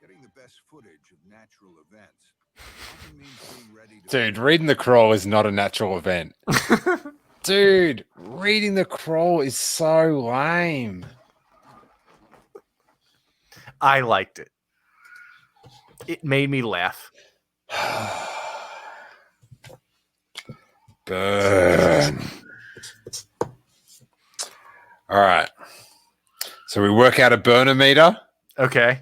Getting the best footage of natural events often means being ready to. Dude, reading the crawl is not a natural event. Dude, reading the crawl is so lame. I liked it. It made me laugh. Burn. All right. So we work out a burner meter. Okay.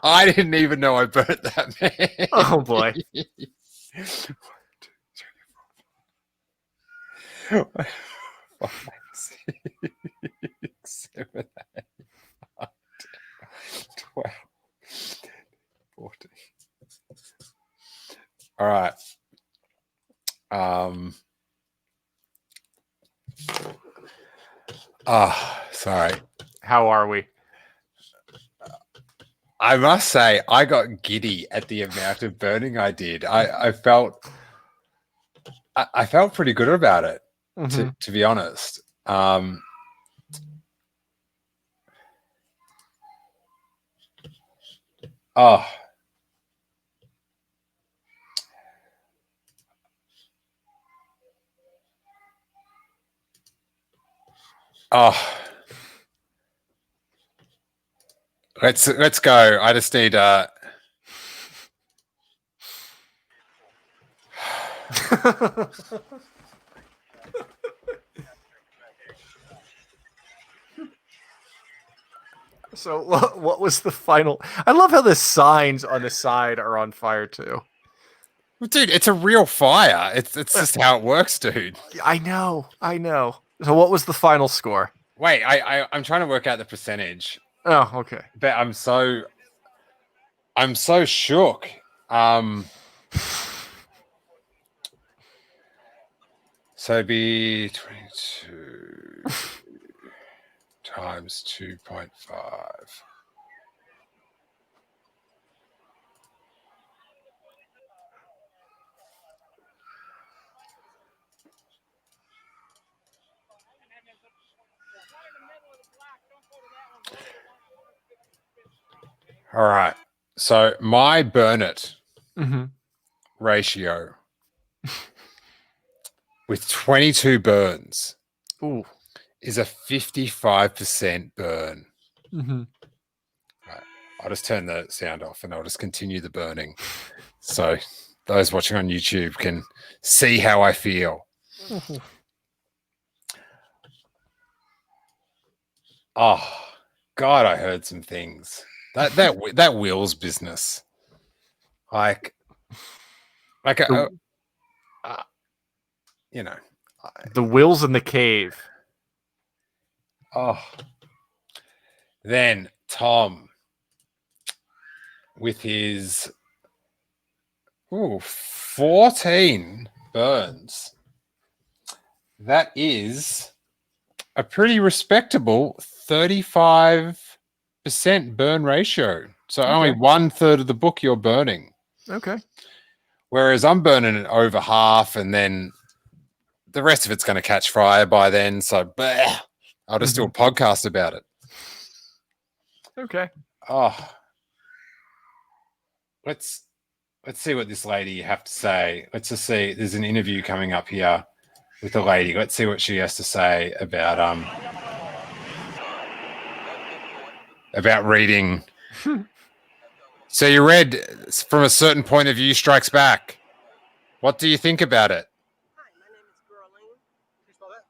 I didn't even know I burnt that, man. Oh boy. 1, 2, 3, 4, 5, 6, 7, 8, 9, 12, 14. All right. Sorry. How are we? I must say, I got giddy at the amount of burning I did. I felt pretty good about it, to be honest. Let's go. I just need So what was the final? I love how the signs on the side are on fire too. Dude, it's a real fire. It's just how it works, dude. I know. So what was the final score? Wait, I'm trying to work out the percentage. Oh, okay. But I'm so shook. So it'd be 22 times 2.5. All right. So my burn it ratio with 22 burns is a 55% burn. Mm-hmm. Right. I'll just turn the sound off and I'll just continue the burning. So those watching on YouTube can see how I feel. Oh, God, I heard some things. That Will's business. Like you know. The Wills in the cave. Oh. Then Tom with his 14 burns. That is a pretty respectable 35% burn ratio. So only 1/3 of the book you're burning. Okay. Whereas I'm burning it over half, and then the rest of it's going to catch fire by then. So I'll just do a podcast about it. Okay. Oh, let's see what this lady have to say. Let's just see. There's an interview coming up here with a lady. Let's see what she has to say about reading. So you read From a Certain Point of View Strikes Back. What do you think about it? Hi, my name is Gerline. Can you spell that?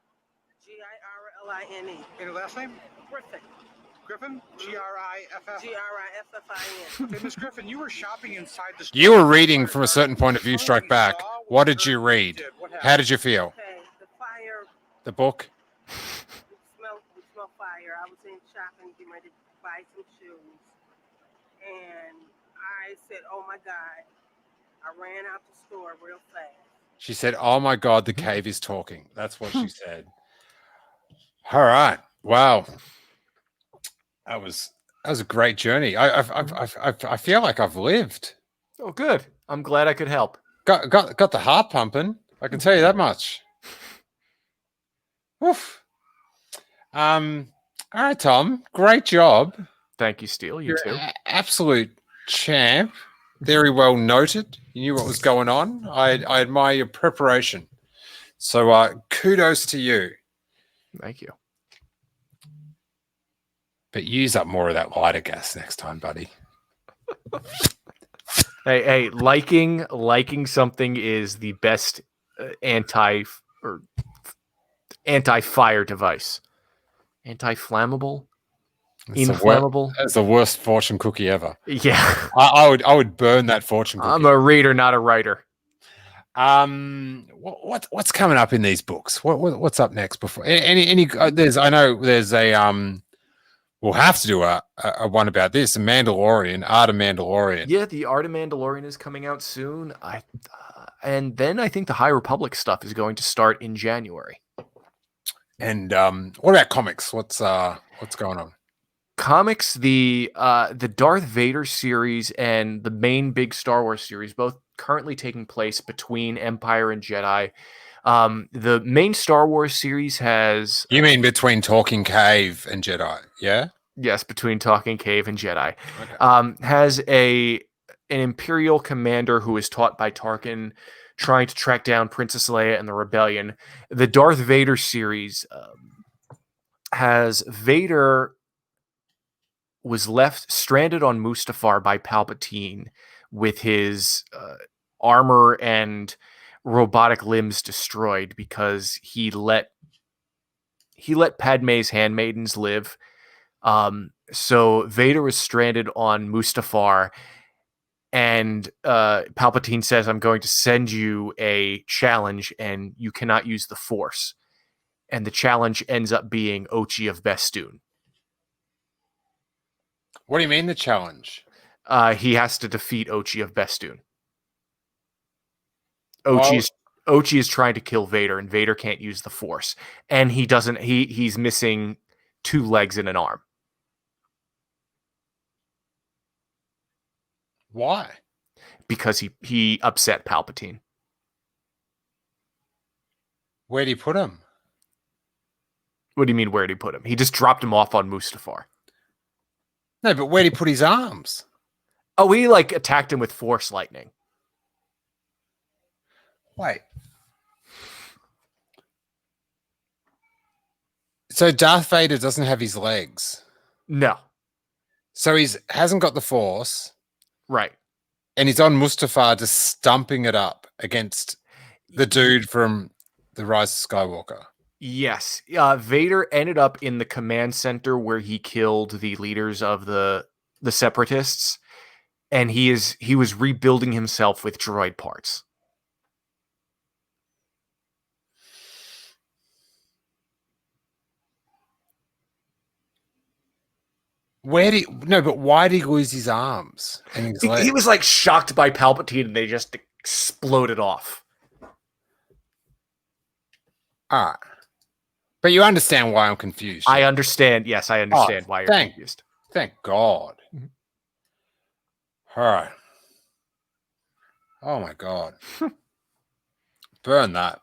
Girline. And your last name? Griffin. Griffin? Griffin. Okay, Miss Griffin, you were shopping inside the store. You were reading From a Certain Point of View Strike Back. What did you read? How did you feel? Okay, the fire. The book? We smell fire. I was in shopping, getting ready to buy some shoes. And I said, oh my God. I ran out the store real fast. She said, oh my God, the cave is talking. That's what she said. All right. Wow. That was a great journey. I feel like I've lived. Oh, good. I'm glad I could help. Got the heart pumping. I can tell you that much. Oof. All right, Tom. Great job. Thank you, Steele. You too. Absolute champ. Very well noted. You knew what was going on. I admire your preparation. So kudos to you. Thank you. But use up more of that lighter gas next time, buddy. Hey, liking something is the best anti-fire device. Anti-flammable. Inflammable. That's the worst fortune cookie ever. Yeah. I would burn that fortune cookie. I'm a reader, not a writer. What's coming up in these books? What's up next? Before any there's a we'll have to do a one about this. A Mandalorian, Art of Mandalorian. Yeah, the Art of Mandalorian is coming out soon. And then I think the High Republic stuff is going to start in January. And what about comics? What's going on? Comics, the Darth Vader series and the main big Star Wars series, both currently taking place between Empire and Jedi. The main Star Wars series has... You mean between Talking Cave and Jedi, yeah? Yes, between Talking Cave and Jedi. Okay. Has an Imperial commander who is taught by Tarkin trying to track down Princess Leia and the Rebellion. The Darth Vader series has Vader was left stranded on Mustafar by Palpatine with his armor and robotic limbs destroyed because he let Padme's handmaidens live. So Vader was stranded on Mustafar, and Palpatine says, I'm going to send you a challenge and you cannot use the Force. And the challenge ends up being Ochi of Bestoon. What do you mean the challenge? He has to defeat Ochi of Bestoon. Ochi is trying to kill Vader, and Vader can't use the Force. And he doesn't. He's missing 2 legs and an arm. Why? Because he upset Palpatine. Where'd he put him? What do you mean, where'd he put him? He just dropped him off on Mustafar. No, but where'd he put his arms? Oh, he attacked him with Force lightning. Wait. So Darth Vader doesn't have his legs? No. So hasn't got the Force, Right. and he's on Mustafar just stumping it up against the dude from The Rise of Skywalker. Yes. Vader ended up in the command center where he killed the leaders of the Separatists, and he was rebuilding himself with droid parts. Why did he lose his arms and his legs? He was like shocked by Palpatine, and they just exploded off. All right. But you understand why I'm confused. I understand. Yes, I understand why you're confused. Thank God. Mhm. All right. Oh my God. Burn that.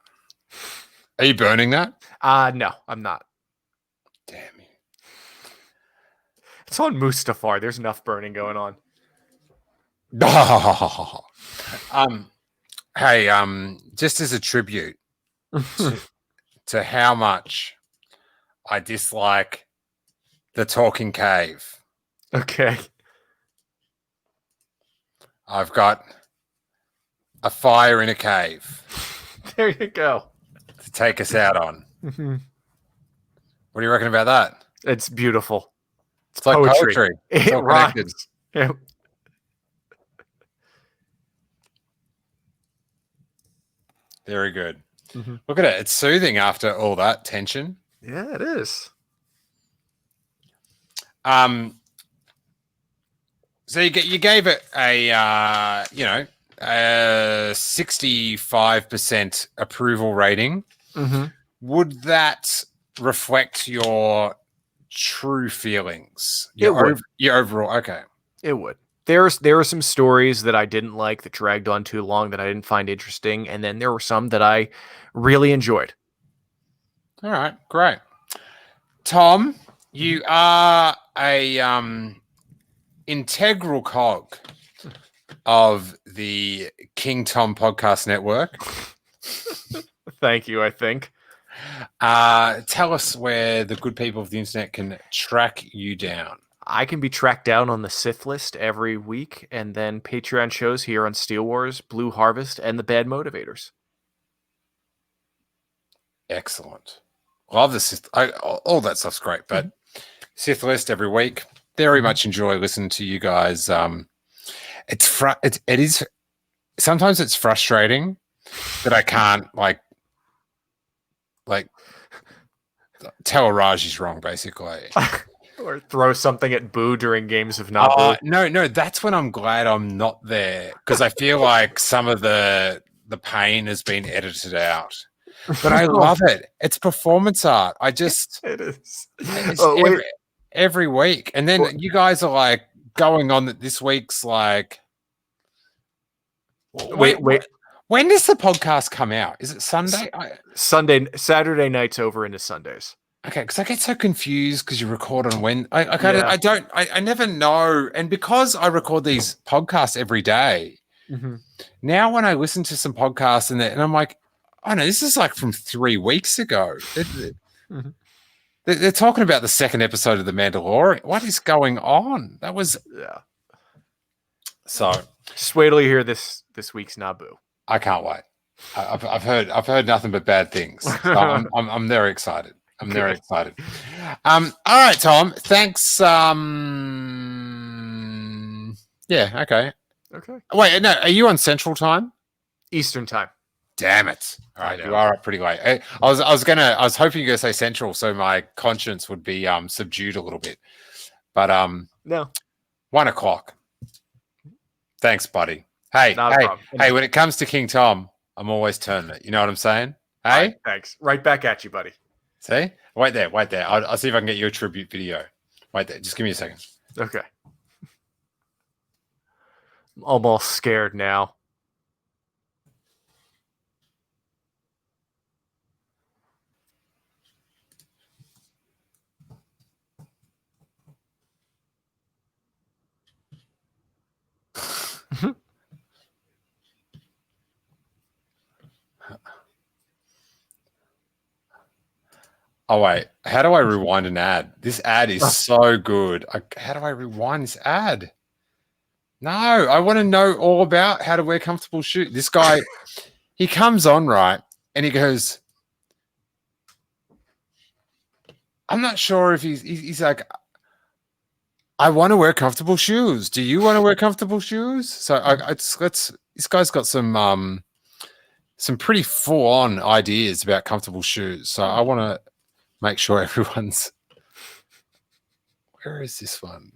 Are you burning that? No, I'm not. Damn you. It's on Mustafar. There's enough burning going on. Hey, just as a tribute to how much I dislike the talking cave, Okay. I've got a fire in a cave There you go. to take us out on. Mhm. What do you reckon about that? It's beautiful. It's like poetry. It's It all connected. rhymes. Yeah. Very good. Mhm. Look at it. It's soothing after all that tension. Yeah, it is. So you gave it a 65% approval rating. Mm-hmm. Would that reflect your true feelings? It would. Your overall, okay. It would. There are some stories that I didn't like that dragged on too long that I didn't find interesting, and then there were some that I really enjoyed. All right, great. Tom, you are a integral cog of the King Tom Podcast Network. Thank you, I think. Tell us where the good people of the internet can track you down. I can be tracked down on the Sith list every week, and then Patreon shows here on Steele Wars, Blue Harvest, and the Bad Motivators. Excellent. Love the Sith. All that stuff's great, but Sith list every week. Very much enjoy listening to you guys. It is sometimes it's frustrating that I can't like tell Raj is wrong, basically. Or throw something at Boo during games of not Boo. No, that's when I'm glad I'm not there, because I feel like some of the pain has been edited out. But I love it. It's performance art. It is. It's every week. And then you guys are like going on that this week's like Wait. When does the podcast come out? Is it Sunday? Saturday nights over into Sundays. Okay, because I get so confused because you record on when I never know. And because I record these podcasts every day, now when I listen to some podcasts and I'm like, oh no, this is like from 3 weeks ago. They're talking about the second episode of The Mandalorian. What is going on? That was so. Just wait till you hear this week's Naboo. I can't wait. I've heard nothing but bad things. So I'm very excited. I'm very excited. All right, Tom. Thanks. Yeah. Okay. Okay. Wait. No. Are you on Central Time? Eastern Time. Damn it! All right, you are up pretty late. I was hoping you were gonna say Central, so my conscience would be subdued a little bit. But no, 1 o'clock. Thanks, buddy. Hey. When it comes to King Tom, I'm always turning it. You know what I'm saying? Hey. Right, thanks. Right back at you, buddy. See? Wait there. I'll see if I can get you a tribute video. Wait there. Just give me a second. Okay. I'm almost scared now. Oh wait, how do I rewind an ad? This ad is so good. How do I rewind this ad? No, I want to know all about how to wear comfortable shoes. This guy, he comes on, right, and he goes, I'm not sure if he's like, I want to wear comfortable shoes. Do you want to wear comfortable shoes? So this guy's got some pretty full on ideas about comfortable shoes. So I want to make sure everyone's. Where is this one?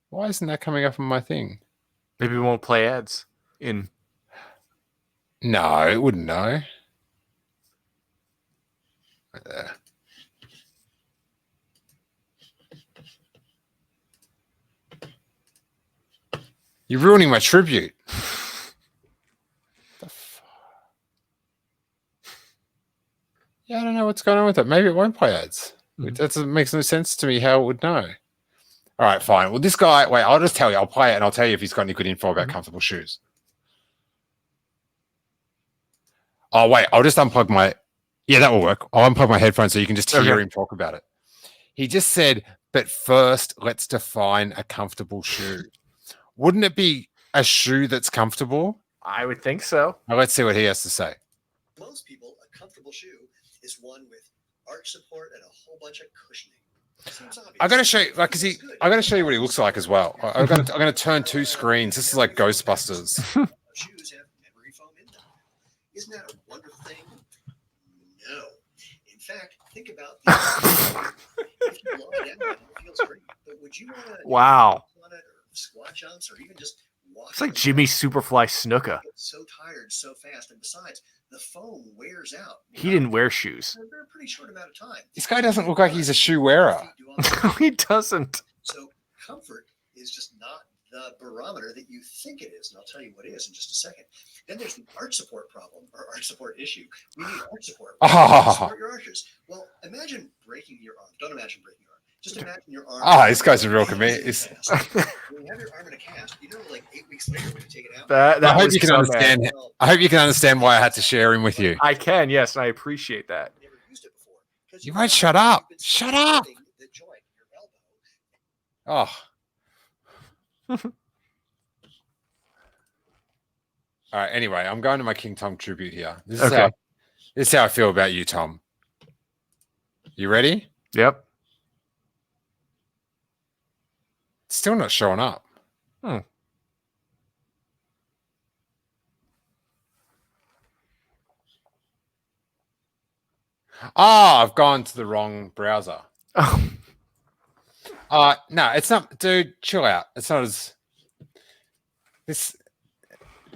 Why isn't that coming up on my thing? Maybe we won't play ads in. No, it wouldn't know. Right there. You're ruining my tribute. Yeah, I don't know what's going on with it. Maybe it won't play ads. That makes no sense to me how it would know. All right, fine. Well, this guy, wait, I'll just tell you. I'll play it and I'll tell you if he's got any good info about comfortable shoes. Oh, wait, I'll just unplug my... Yeah, that will work. I'll unplug my headphones so you can just hear him talk about it. He just said, but first, let's define a comfortable shoe. Wouldn't it be a shoe that's comfortable? I would think so. Now, let's see what he has to say. Most people, a comfortable shoe is one with arch support and a whole bunch of cushioning. I got to show you, like, I got to show you what he looks like as well. I'm going to turn two screens. This is like Ghostbusters. Shoes have memory foam in them. Isn't that a wonderful thing? No. In fact, think about the if you lie down, it feels great. But would you want to Wow. on it or squat jumps or even just walk? It's like Jimmy Superfly Snuka. So tired so fast, and besides, the foam wears out. He didn't wear shoes. For a pretty short amount of time. This guy doesn't look like he's a shoe wearer. He doesn't. So comfort is just not the barometer that you think it is, and I'll tell you what it is in just a second. Then there's the arch support problem or arch support issue. We need arch support. Support your arches. Well, imagine breaking your arm. Don't imagine breaking your arm. Just imagine your arm. This guy's a real commit. When you have your arm in a cast, you know, like 8 weeks later when you take it out. I hope you can understand. I hope you can understand why I had to share him with you. I can, yes, and I appreciate that. Never used it before. You might shut up. Shut up. The joint, your elbow. Oh. All right. Anyway, I'm going to my King Tom tribute here. This is how I feel about you, Tom. You ready? Yep. Still not showing up. I've gone to the wrong browser. Oh. No, it's not, dude. Chill out. It's not as this.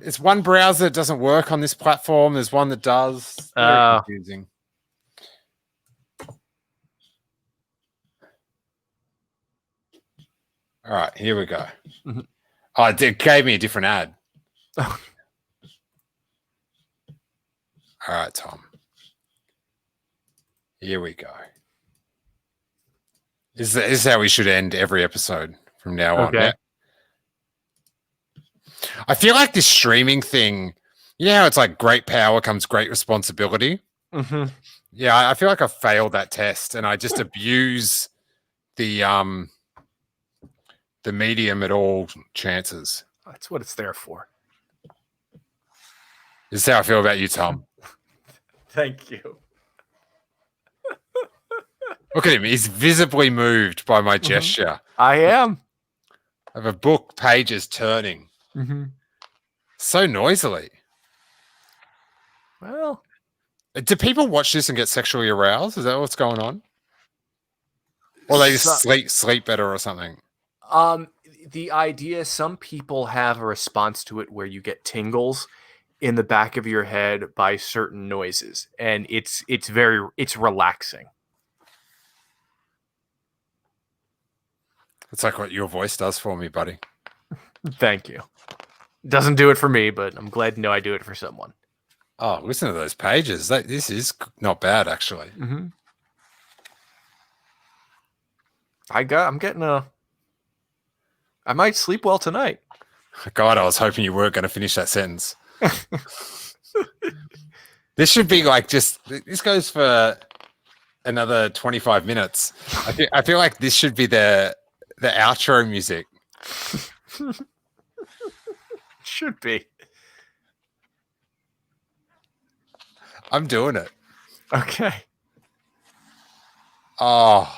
It's one browser that doesn't work on this platform. There's one that does. Very confusing. All right, here we go. It gave me a different ad. All right, Tom. Here we go. This is how we should end every episode from now on. Okay. Yeah. I feel like this streaming thing, you know how it's like great power comes great responsibility? Mm-hmm. Yeah, I feel like I failed that test and I just abuse the medium at all chances. That's what it's there for. This is how I feel about you, Tom. Thank you. Look at him. He's visibly moved by my gesture. I am. Of a book pages turning. So noisily. Well, do people watch this and get sexually aroused? Is that what's going on? Or they just sleep better or something? The idea, some people have a response to it where you get tingles in the back of your head by certain noises, and it's relaxing. It's like what your voice does for me, buddy. Thank you. Doesn't do it for me, but I'm glad to know I do it for someone. Oh, listen to those pages. This is not bad, actually. I'm getting I might sleep well tonight. God, I was hoping you weren't going to finish that sentence. This should be like this goes for another 25 minutes. I feel like this should be the outro music. Should be. I'm doing it. Okay. Oh.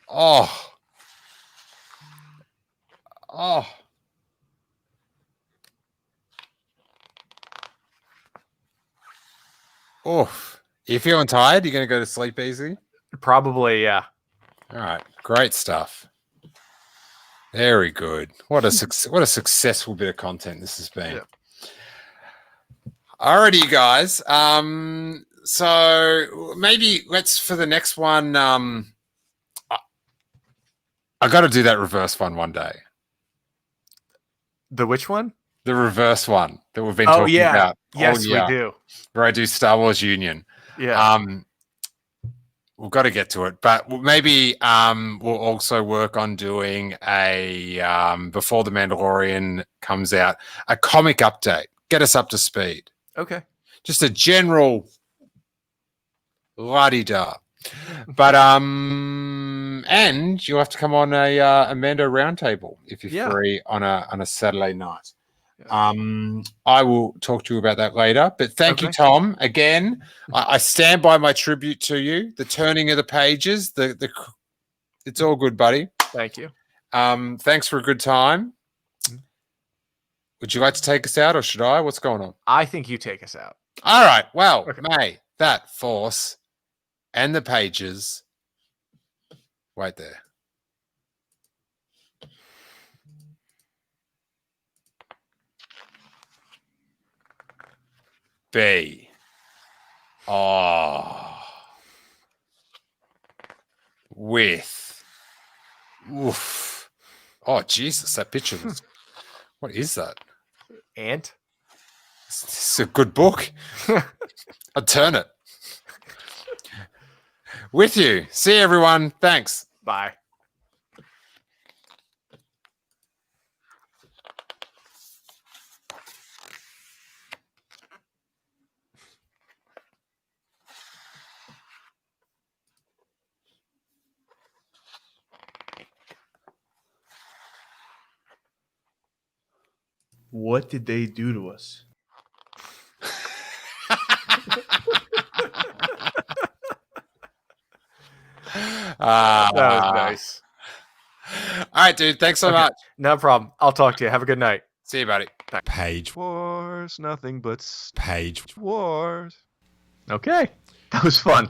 Oh. Oh. Oof. You feeling tired? You gonna go to sleep easy? Probably, yeah. All right. Great stuff. Very good. What a successful bit of content this has been. Yeah. Alrighty, you guys. So maybe let's for the next one. I got to do that reverse one day. The which one? The reverse one that we've been talking about. Yes, all year, we do. Where I do Star Wars Union. Yeah. We've got to get to it, but maybe we'll also work on doing a before the Mandalorian comes out, a comic update. Get us up to speed. Okay. Just a general la-di-da. But and you'll have to come on a Mando roundtable if you're free on a Saturday night. I will talk to you about that later. But thank you, Tom. Again, I stand by my tribute to you. The turning of the pages, it's all good, buddy. Thank you. Thanks for a good time. Would you like to take us out, or should I? What's going on? I think you take us out. All right. Well, may that force and the pages right there. B. Oh. With. Oof. Oh, Jesus, that picture was. What is that? Ant? This is a good book. I'd turn it. With you. See you, everyone. Thanks. Bye. What did they do to us? That was nice. All right, dude. Thanks so much. No problem. I'll talk to you. Have a good night. See you, buddy. Page Wars, nothing but Page Wars. Okay. That was fun.